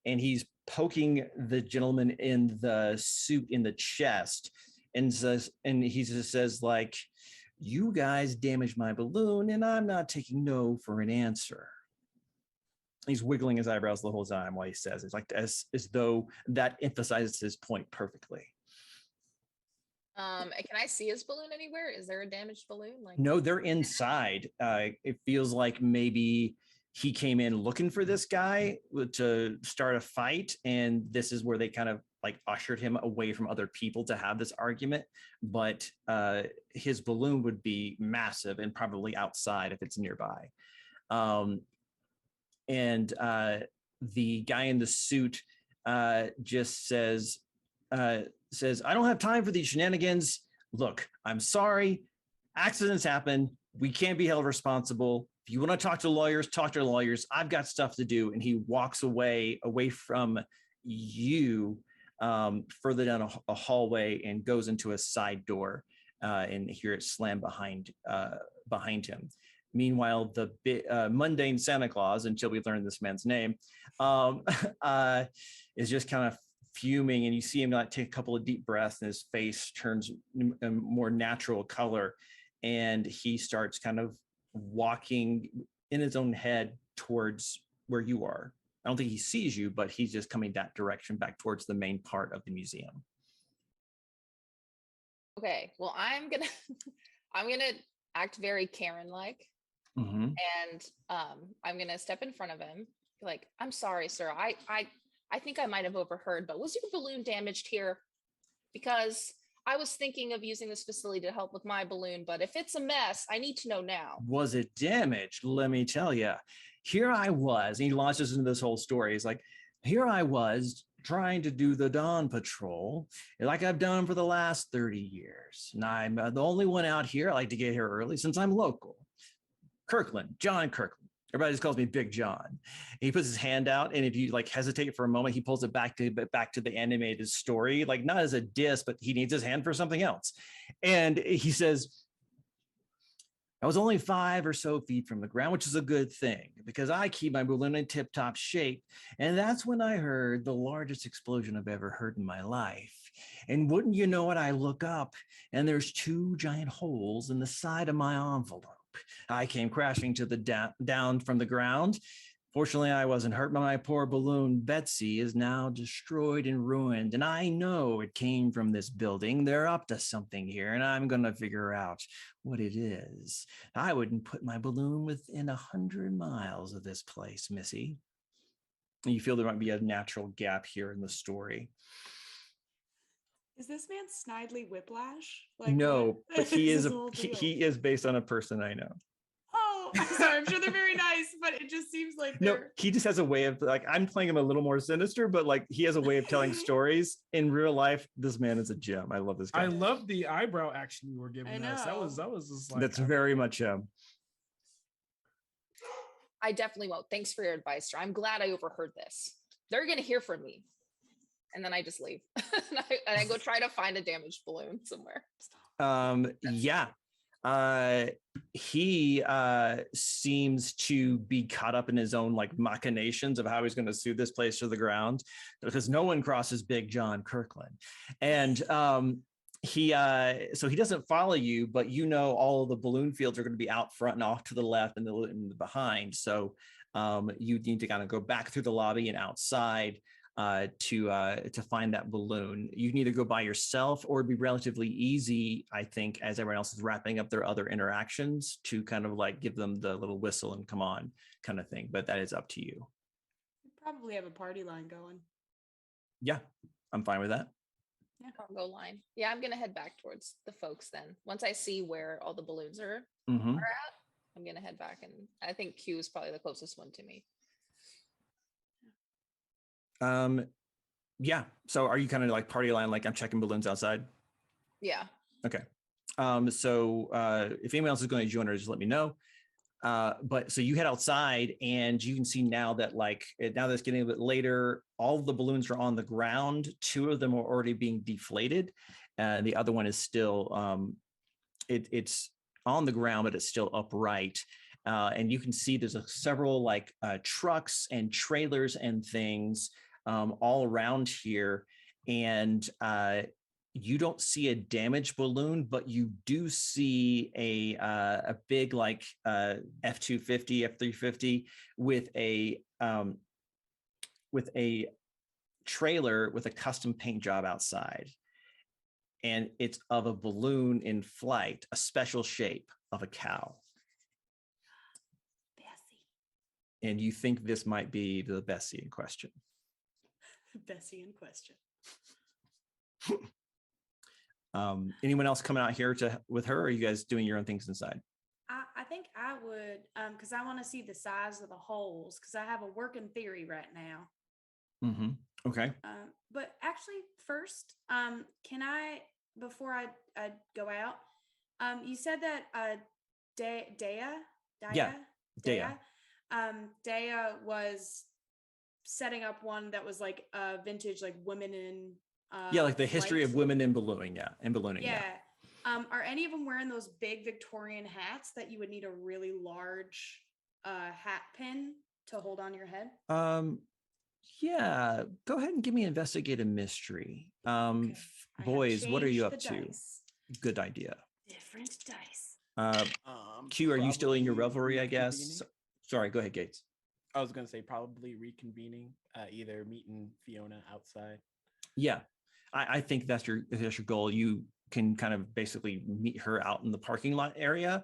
And he's poking the gentleman in the suit in the chest and says, and he just says like, you guys damaged my balloon and I'm not taking no for an answer. He's wiggling his eyebrows the whole time while he says it's like as though that emphasizes his point perfectly. Can I see his balloon anywhere? Is there a damaged balloon? Like, no, they're inside. It feels like maybe he came in looking for this guy to start a fight, and this is where they kind of like ushered him away from other people to have this argument. But his balloon would be massive and probably outside if it's nearby. And the guy in the suit just says, I don't have time for these shenanigans. Look, I'm sorry. Accidents happen. We can't be held responsible. If you want to talk to lawyers, talk to lawyers. I've got stuff to do. And he walks away from you, further down a hallway, and goes into a side door, and hear it slam behind him. Meanwhile, the mundane Santa Claus, until we learn this man's name, is just kind of fuming, and you see him like take a couple of deep breaths, and his face turns a more natural color, and he starts kind of walking in his own head towards where you are. I don't think he sees you, but he's just coming that direction, back towards the main part of the museum. Okay, well, I'm gonna act very Karen-like, Mm-hmm. and I'm gonna step in front of him, like, I'm sorry, sir. I think I might have overheard, but was your balloon damaged here? Because I was thinking of using this facility to help with my balloon, but if it's a mess, I need to know now. Was it damaged? Let me tell you. Here I was, and he launches into this whole story. He's like, here I was trying to do the dawn patrol like I've done for the last 30 years. And I'm the only one out here. I like to get here early since I'm local. Kirkland, John Kirkland. Everybody just calls me Big John. He puts his hand out, and if you like hesitate for a moment, he pulls it back to the animated story, like not as a diss, but he needs his hand for something else. And he says, I was only 5 or so feet from the ground, which is a good thing because I keep my balloon in tip-top shape. And that's when I heard the largest explosion I've ever heard in my life. And wouldn't you know it, I look up, and there's 2 giant holes in the side of my envelope. I came crashing to the down from the ground. Fortunately, I wasn't hurt, but my poor balloon, Betsy, is now destroyed and ruined. And I know it came from this building. They're up to something here, and I'm going to figure out what it is. I wouldn't put my balloon within 100 miles of this place, Missy. And you feel there might be a natural gap here in the story. Is this man Snidely Whiplash? No, what but he is his whole deal? he is based on a person I know. Oh, I'm sorry. I'm sure they're very nice, but it just seems like No, they're. he just has a way of like, I'm playing him a little more sinister, but like he has a way of telling stories. In real life, this man is a gem. I love this guy. I love the eyebrow action you were giving I us. know. That was just like That's very much him. I definitely won't. Thanks for your advice, sir. I'm glad I overheard this. They're gonna hear from me, and then I just leave and I go try to find a damaged balloon somewhere. Yeah. He seems to be caught up in his own like machinations of how he's going to sue this place to the ground, because no one crosses Big John Kirkland. And so he doesn't follow you, but you know all of the balloon fields are going to be out front and off to the left and the behind. So you need to kind of go back through the lobby and outside to find that balloon. You can either go by yourself, or it'd be relatively easy, I think, as everyone else is wrapping up their other interactions, to kind of like give them the little whistle and come on kind of thing. But that is up to you. We probably have a party line going. Yeah, I'm fine with that. Cargo line. Yeah, I'm gonna head back towards the folks then. Once I see where all the balloons are Mhm. at, I'm gonna head back, and I think Q is probably the closest one to me. Yeah. So are you kind of like party line, like I'm checking balloons outside? Yeah. Okay. So if anyone else is going to join her, just let me know. But so you head outside, and you can see now that now that it's getting a bit later, all of the balloons are on the ground. 2 of them are already being deflated. The other one is still, it's on the ground, but it's still upright. And you can see there's several trucks and trailers and things all around here. And you don't see a damaged balloon, but you do see a big F-250, F-350 with a trailer with a custom paint job outside. And it's of a balloon in flight, a special shape of a cow. Bessie. And you think this might be the Bessie in question. Bessie in question. Anyone else coming out here with her, or are you guys doing your own things inside? I think I would, because I want to see the size of the holes, because I have a working theory right now. Mm-hmm. Okay. But actually, first, can I, before I go out, you said that Dea was setting up one that was like vintage, like women in like the history of women in ballooning. Yeah. Are any of them wearing those big Victorian hats that you would need a really large hat pin to hold on your head? Yeah, go ahead and give me investigative mystery. Okay. Boys, what are you up to? Dice. Good idea. Different dice. Q, are you still in your probably revelry, I guess? Sorry, go ahead, Gates. I was gonna say probably reconvening, either meeting Fiona outside. Yeah, I think that's your goal. You can kind of basically meet her out in the parking lot area,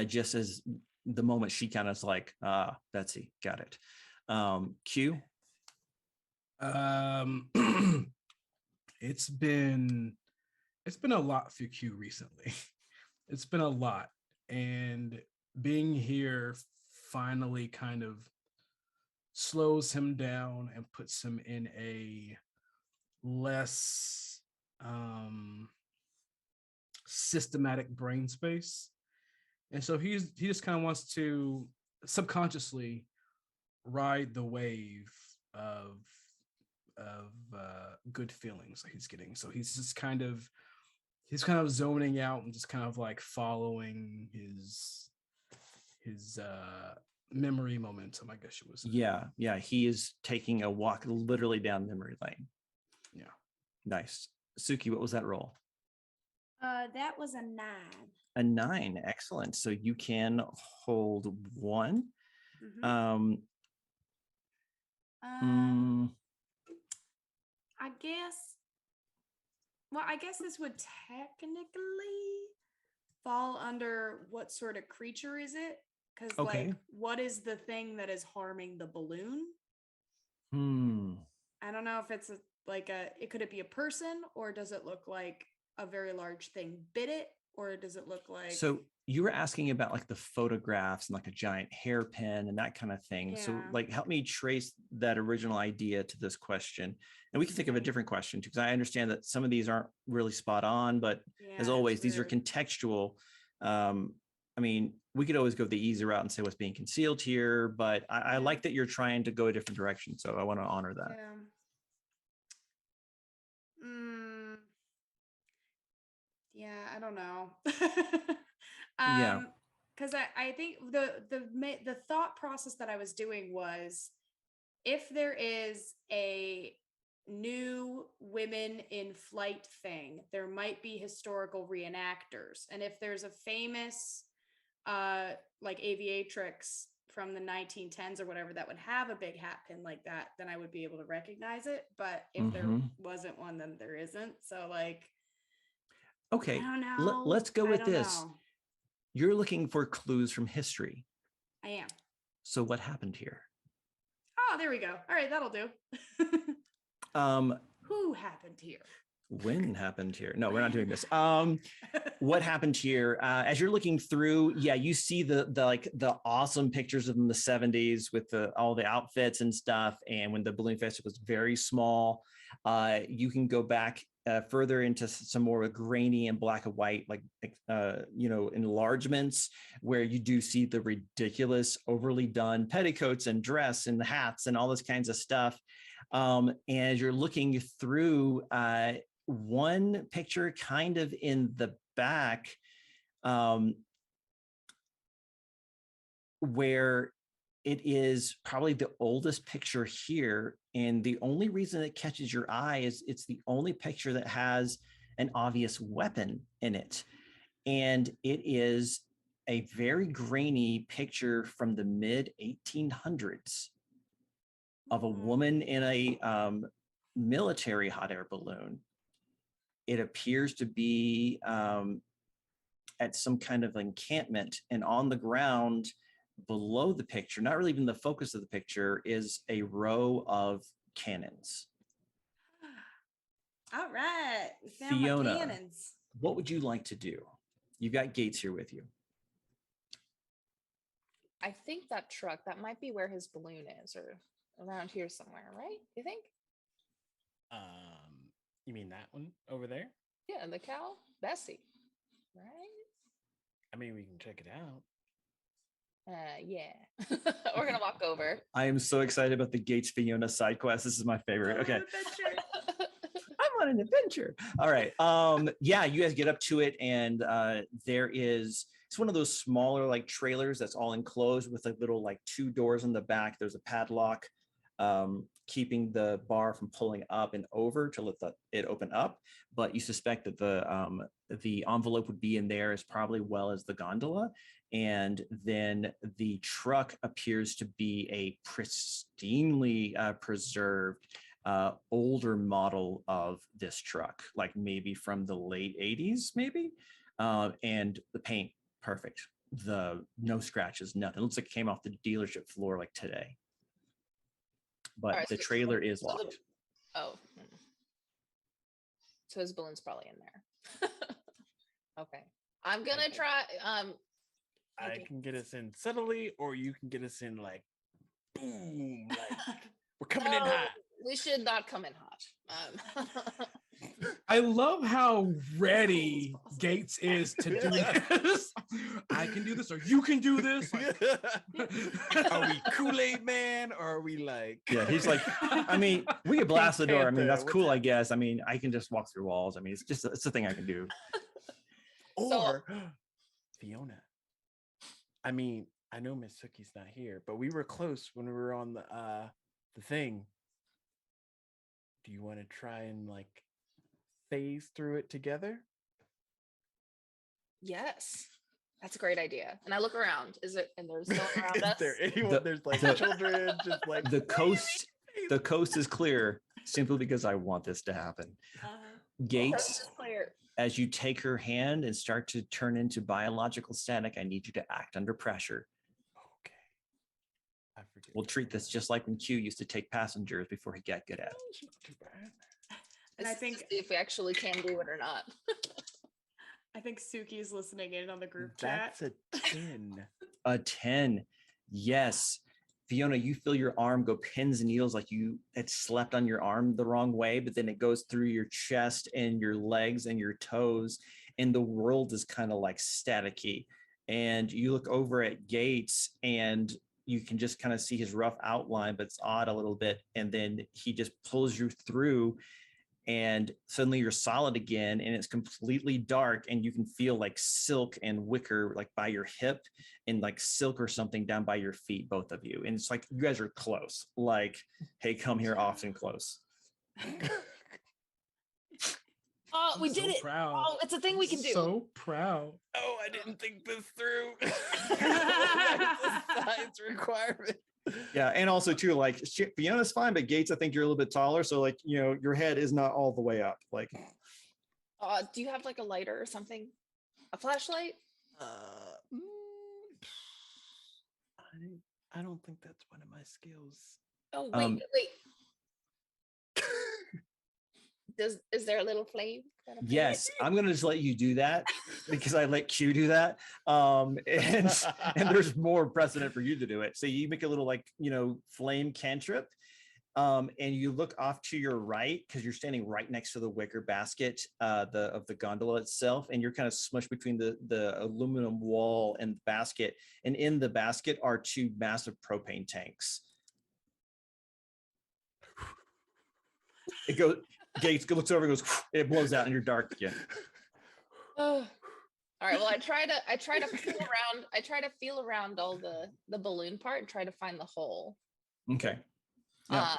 just as the moment she kind of is like, Betsy, got it. Q. It's been a lot for Q recently. It's been a lot, and being here finally kind of slows him down and puts him in a less systematic brain space. And so he just kind of wants to subconsciously ride the wave of good feelings that he's getting. So he's kind of zoning out and just kind of like following his memory momentum, I guess you would say. Yeah, he is taking a walk literally down memory lane. Yeah. Nice. Suki, what was that roll? That was a 9. A 9. Excellent. So you can hold 1. Mm-hmm. I guess this would technically fall under what sort of creature is it? Because what is the thing that is harming the balloon? I don't know if it's like could it be a person, or does it look like a very large thing bit it, or does it look like? So you were asking about like the photographs and like a giant hairpin and that kind of thing. So Yeah. like help me trace that original idea to this question. And we can think of a different question too, because I understand that some of these aren't really spot on, but as Yeah, always, it's these are weird. contextual. I mean, we could always go the easy route and say what's being concealed here, but I Yeah. like that you're trying to go a different direction. So I want to honor that. Yeah. Yeah, I don't know. Yeah. Because I think the thought process that I was doing was, if there is a new women in flight thing, there might be historical reenactors. And if there's a famous like aviatrix from the 1910s or whatever that would have a big hat pin like that, then I would be able to recognize it. But if there wasn't one, then there isn't. So like, Okay, I don't know. let's go I with don't this. know. You're looking for clues from history. I am. So what happened here? Oh, there we go. All right, that'll do. Who happened here? When happened here? No, we're not doing this. What happened here? As you're looking through, yeah, you see the awesome pictures of in the 70s with all the outfits and stuff. And when the balloon festival was very small, you can go back further into some more grainy and black and white, like enlargements, where you do see the ridiculous, overly done petticoats and dress and hats and all this kinds of stuff. And as you're looking through, one picture kind of in the back, where it is probably the oldest picture here. And the only reason it catches your eye is it's the only picture that has an obvious weapon in it. And it is a very grainy picture from the mid 1800s of a woman in a military hot air balloon. It appears to be at some kind of encampment, and on the ground below the picture, not really even the focus of the picture, is a row of cannons. All right, we found Fiona, my cannons. what would you like to do? You've got Gates here with you. I think that truck, that might be where his balloon is, or around here somewhere, right? You think? You mean that one over there? Yeah, the cow, Bessie, right? I mean, we can check it out. Yeah. We're gonna walk over. I am so excited about the Gates Fiona side quest. This is my favorite. Okay. I'm on an adventure. All right. Yeah, you guys get up to it, and it's one of those smaller like trailers that's all enclosed with like little like two doors in the back. There's a padlock keeping the bar from pulling up and over to let it open up. But you suspect that the envelope would be in there as probably well as the gondola. And then the truck appears to be a pristinely preserved older model of this truck, like maybe from the late 80s, maybe. And the paint, perfect. No scratches, nothing. It looks like it came off the dealership floor like today. But All right, the so- trailer is so the- locked. Oh. So his balloon's probably in there. Okay. I'm gonna Okay. try. I Okay. can get us in subtly, or you can get us in like boom, like we're coming in No, hot. we should not come in hot. I love how ready Gates is to do this. I can do this, or you can do this. Like, Are we Kool-Aid Man, or are we like? Yeah, he's like, I mean, we can blast the door. I mean, Panther, that's what's cool, I that? guess. I mean, I can just walk through walls. I mean, it's a thing I can do. Or Fiona. I mean, I know Miss Sookie's not here, but we were close when we were on the thing. Do you want to try and like phase through it together? Yes, that's a great idea. And I look around. Is it? And there's no one around Is us. there anyone? The- There's like the- children, just like The coast is clear simply because I want this to happen. Gates, That's clear. as you take her hand and start to turn into biological static, I need you to act under pressure. Okay. I forget. We'll treat this just like when Q used to take passengers before he got good at it. It's not too bad. And This I is think to see if we actually can do it or not. I think Suki is listening in on the group chat. That's a 10. A 10. Yes. Fiona, you feel your arm go pins and needles like you had slept on your arm the wrong way, but then it goes through your chest and your legs and your toes, and the world is kind of like staticky. And you look over at Gates and you can just kind of see his rough outline, but it's odd a little bit. And then he just pulls you through, and suddenly you're solid again, and it's completely dark, and you can feel like silk and wicker like by your hip, and like silk or something down by your feet, both of you. And it's like you guys are close, like, hey, come here often close. Oh, we So did it. proud. Oh, it's a thing we can do. So proud. Oh, I didn't think this through. That's a science requirement. Yeah, and also too, like Fiona's fine, but Gates, I think you're a little bit taller, so like, you know, your head is not all the way up. Like, Do you have like a lighter or something? A flashlight? I don't think that's one of my skills. Oh, wait. Is there a little flame? yes, I'm gonna just let you do that because I let Q do that. And there's more precedent for you to do it. So you make a little, like, you know, flame cantrip. And you look off to your right because you're standing right next to the wicker basket of the gondola itself, and you're kind of smushed between the aluminum wall and the basket. And in the basket are two massive propane tanks. It goes. Gates looks over and goes. It blows out, and you're dark again. All right. Well, I try to feel around. I try to feel around all the balloon part and try to find the hole. Okay. Yeah.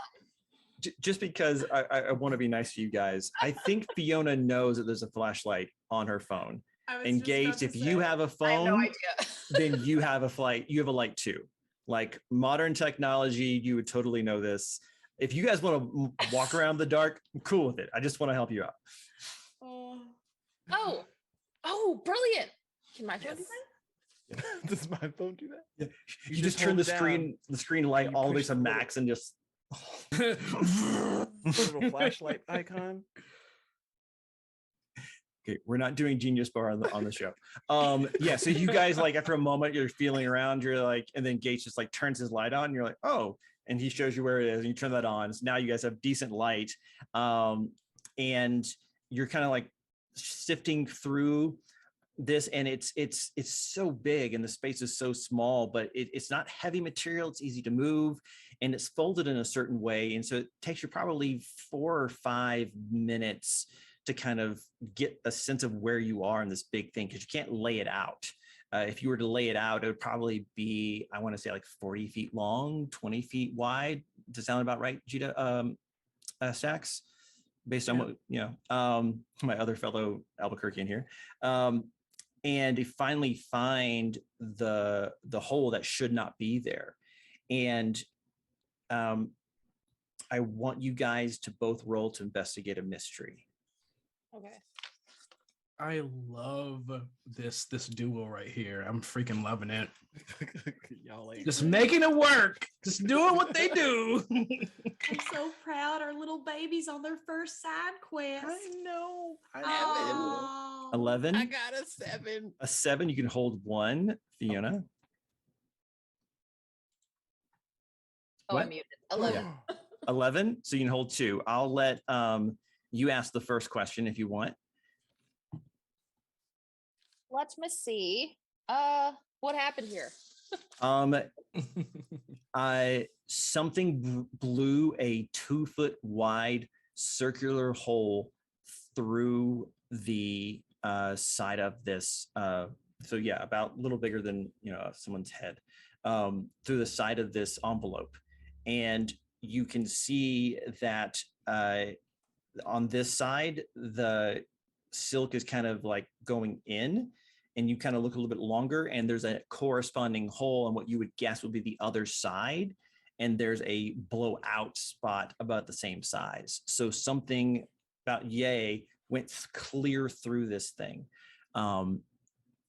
Just because I want to be nice to you guys, I think Fiona knows that there's a flashlight on her phone. And Gates, if you have a I have no phone, idea. then you have a light too. Like modern technology, you would totally know this. If you guys want to walk around the dark, I'm cool with it. I just want to help you out. Oh, brilliant! Can my phone do that? Does my phone do that? Yeah. You just turn hold the screen light you all the way push to the max and just little flashlight icon. Okay, we're not doing Genius Bar on the show. Yeah, so you guys, like, after a moment, you're feeling around, you're like, and then Gates just like turns his light on, and you're like, oh, and he shows you where it is, and you turn that on. So now you guys have decent light, and you're kind of like sifting through this, and it's so big, and the space is so small, but it's not heavy material. It's easy to move, and it's folded in a certain way, and so it takes you probably 4 or 5 minutes to kind of get a sense of where you are in this big thing, because you can't lay it out. If you were to lay it out, it would probably be, I want to say, like 40 feet long, 20 feet wide. Does that sound about right, Gita? Stacks, based on what, you know, my other fellow Albuquerque in here. And you finally find the hole that should not be there. And I want you guys to both roll to investigate a mystery. Okay. I love this duo right here. I'm freaking loving it. Y'all ain't Just making it work. Just doing what they do. I'm so proud. Our little babies on their first side quest. I know. Oh. 11. I got a 7. A 7. You can hold 1, Fiona. Oh, What? I'm muted. 11. 11. So you can hold 2. I'll let you ask the first question if you want. Let me see. What happened here? Something blew a 2-foot wide circular hole through the side of this. So yeah, about a little bigger than, you know, someone's head, through the side of this envelope, and you can see that on this side, the silk is kind of like going in, and you kind of look a little bit longer, and there's a corresponding hole on what you would guess would be the other side, and there's a blowout spot about the same size. So something about went clear through this thing, and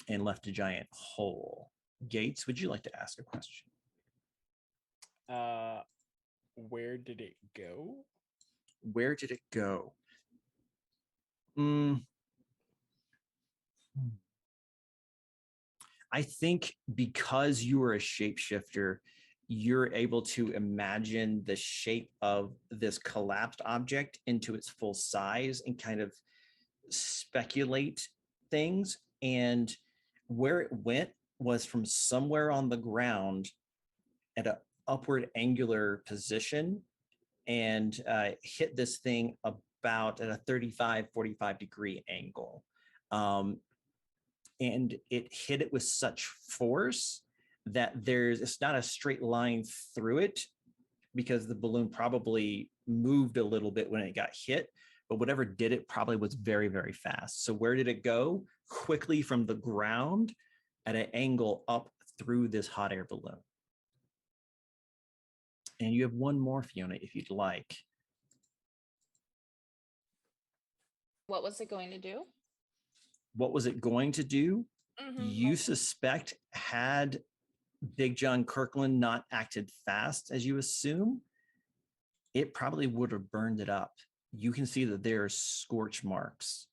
left a giant hole. Gates, would you like to ask a question? Where did it go? Where did it go? I think because you are a shapeshifter, you're able to imagine the shape of this collapsed object into its full size and kind of speculate things. And where it went was from somewhere on the ground at an upward angular position and hit this thing about at a 45 degree angle. And it hit it with such force that it's not a straight line through it, because the balloon probably moved a little bit when it got hit, but whatever did it probably was very, very fast. So where did it go? Quickly from the ground at an angle up through this hot air balloon. And you have one more, Fiona, if you'd like. What was it going to do? What was it going to do? Mm-hmm. You suspect, had Big John Kirkland not acted fast, as you assume, it probably would have burned it up. You can see that there are scorch marks,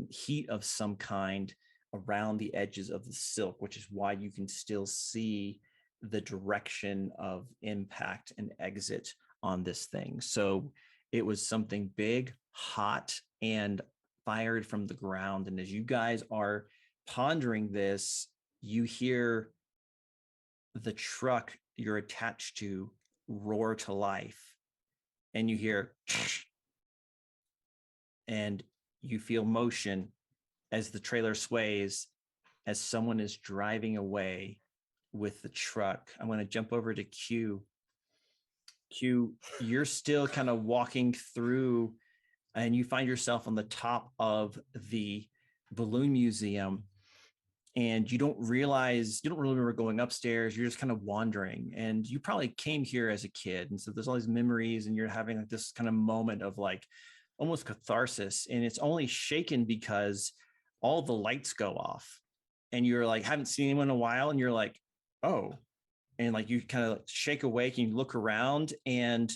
heat of some kind around the edges of the silk, which is why you can still see the direction of impact and exit on this thing. So it was something big, hot, and fired from the ground. And as you guys are pondering this, you hear the truck you're attached to roar to life, and you hear and you feel motion as the trailer sways, as someone is driving away with the truck. I'm going to jump over to Q. Q, you're still kind of walking through, and you find yourself on the top of the balloon museum, and you don't really remember going upstairs. You're just kind of wandering, and you probably came here as a kid, and so there's all these memories, and you're having like this kind of moment of like almost catharsis, and it's only shaken because all the lights go off, and you're like, haven't seen anyone in a while, and you're like, oh, and like you kind of shake awake and you look around, and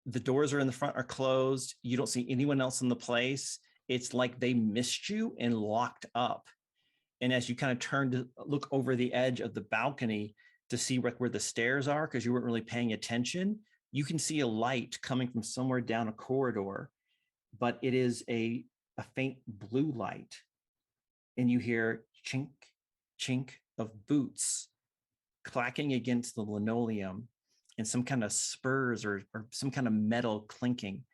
the doors are in the front are closed. You don't see anyone else in the place. It's like they missed you and locked up. And as you kind of turn to look over the edge of the balcony to see where the stairs are, because you weren't really paying attention, you can see a light coming from somewhere down a corridor, but it is a faint blue light. And you hear chink, chink of boots clacking against the linoleum, and some kind of spurs or some kind of metal clinking.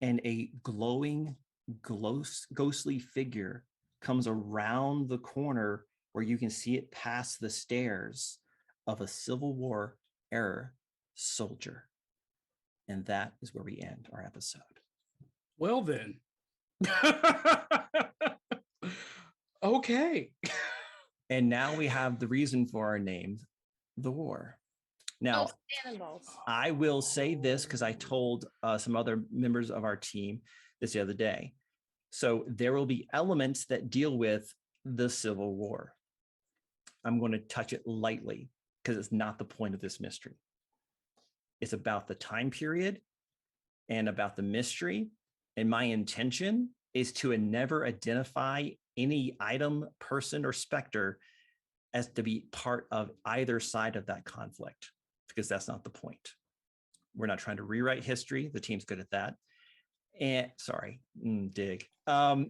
And a glowing, ghostly figure comes around the corner where you can see it past the stairs of a Civil War era soldier. And that is where we end our episode. Well then. Okay. And now we have the reason for our name, the war. Now, cannonballs. I will say this because I told some other members of our team this the other day. So there will be elements that deal with the Civil War. I'm going to touch it lightly because it's not the point of this mystery. It's about the time period and about the mystery. And my intention is to never identify any item, person, or specter as to be part of either side of that conflict, because that's not the point. We're not trying to rewrite history. The team's good at that. And dig. Or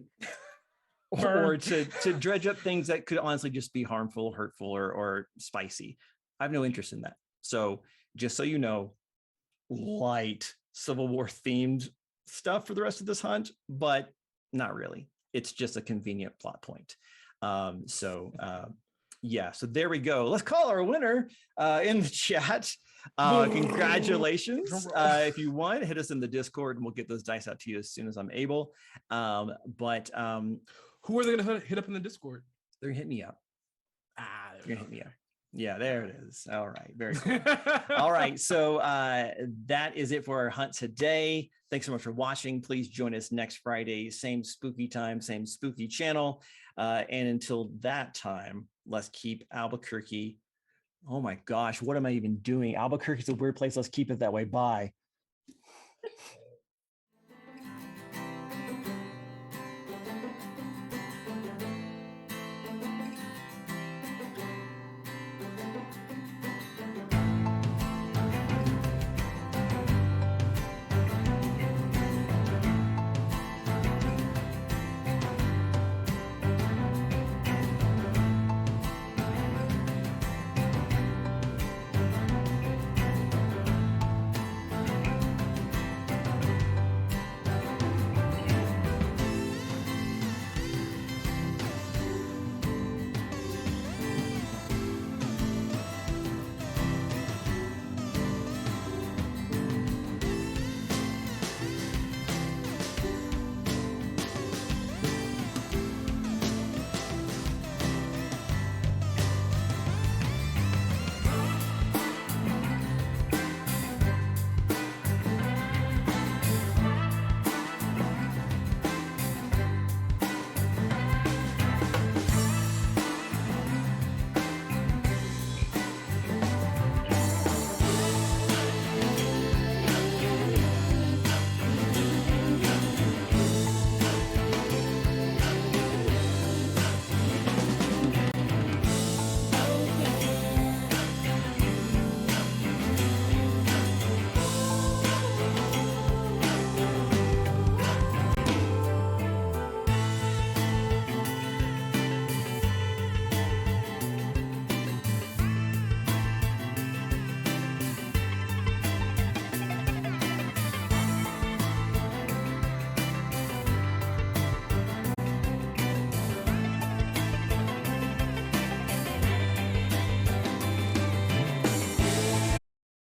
to dredge up things that could honestly just be harmful, hurtful, or spicy. I have no interest in that. So just so you know, light Civil War themed stuff for the rest of this hunt, but not really. It's just a convenient plot point. Yeah, so there we go. Let's call our winner in the chat. Congratulations. If you want, hit us in the Discord and we'll get those dice out to you as soon as I'm able. Who are they going to hit up in the Discord? They're going to hit me up. They're going to hit me up. Yeah, there it is. All right. Very cool. All right. So that is it for our hunt today. Thanks so much for watching. Please join us next Friday. Same spooky time, same spooky channel. And until that time, let's keep Albuquerque. Oh my gosh, what am I even doing? Albuquerque is a weird place. Let's keep it that way. Bye.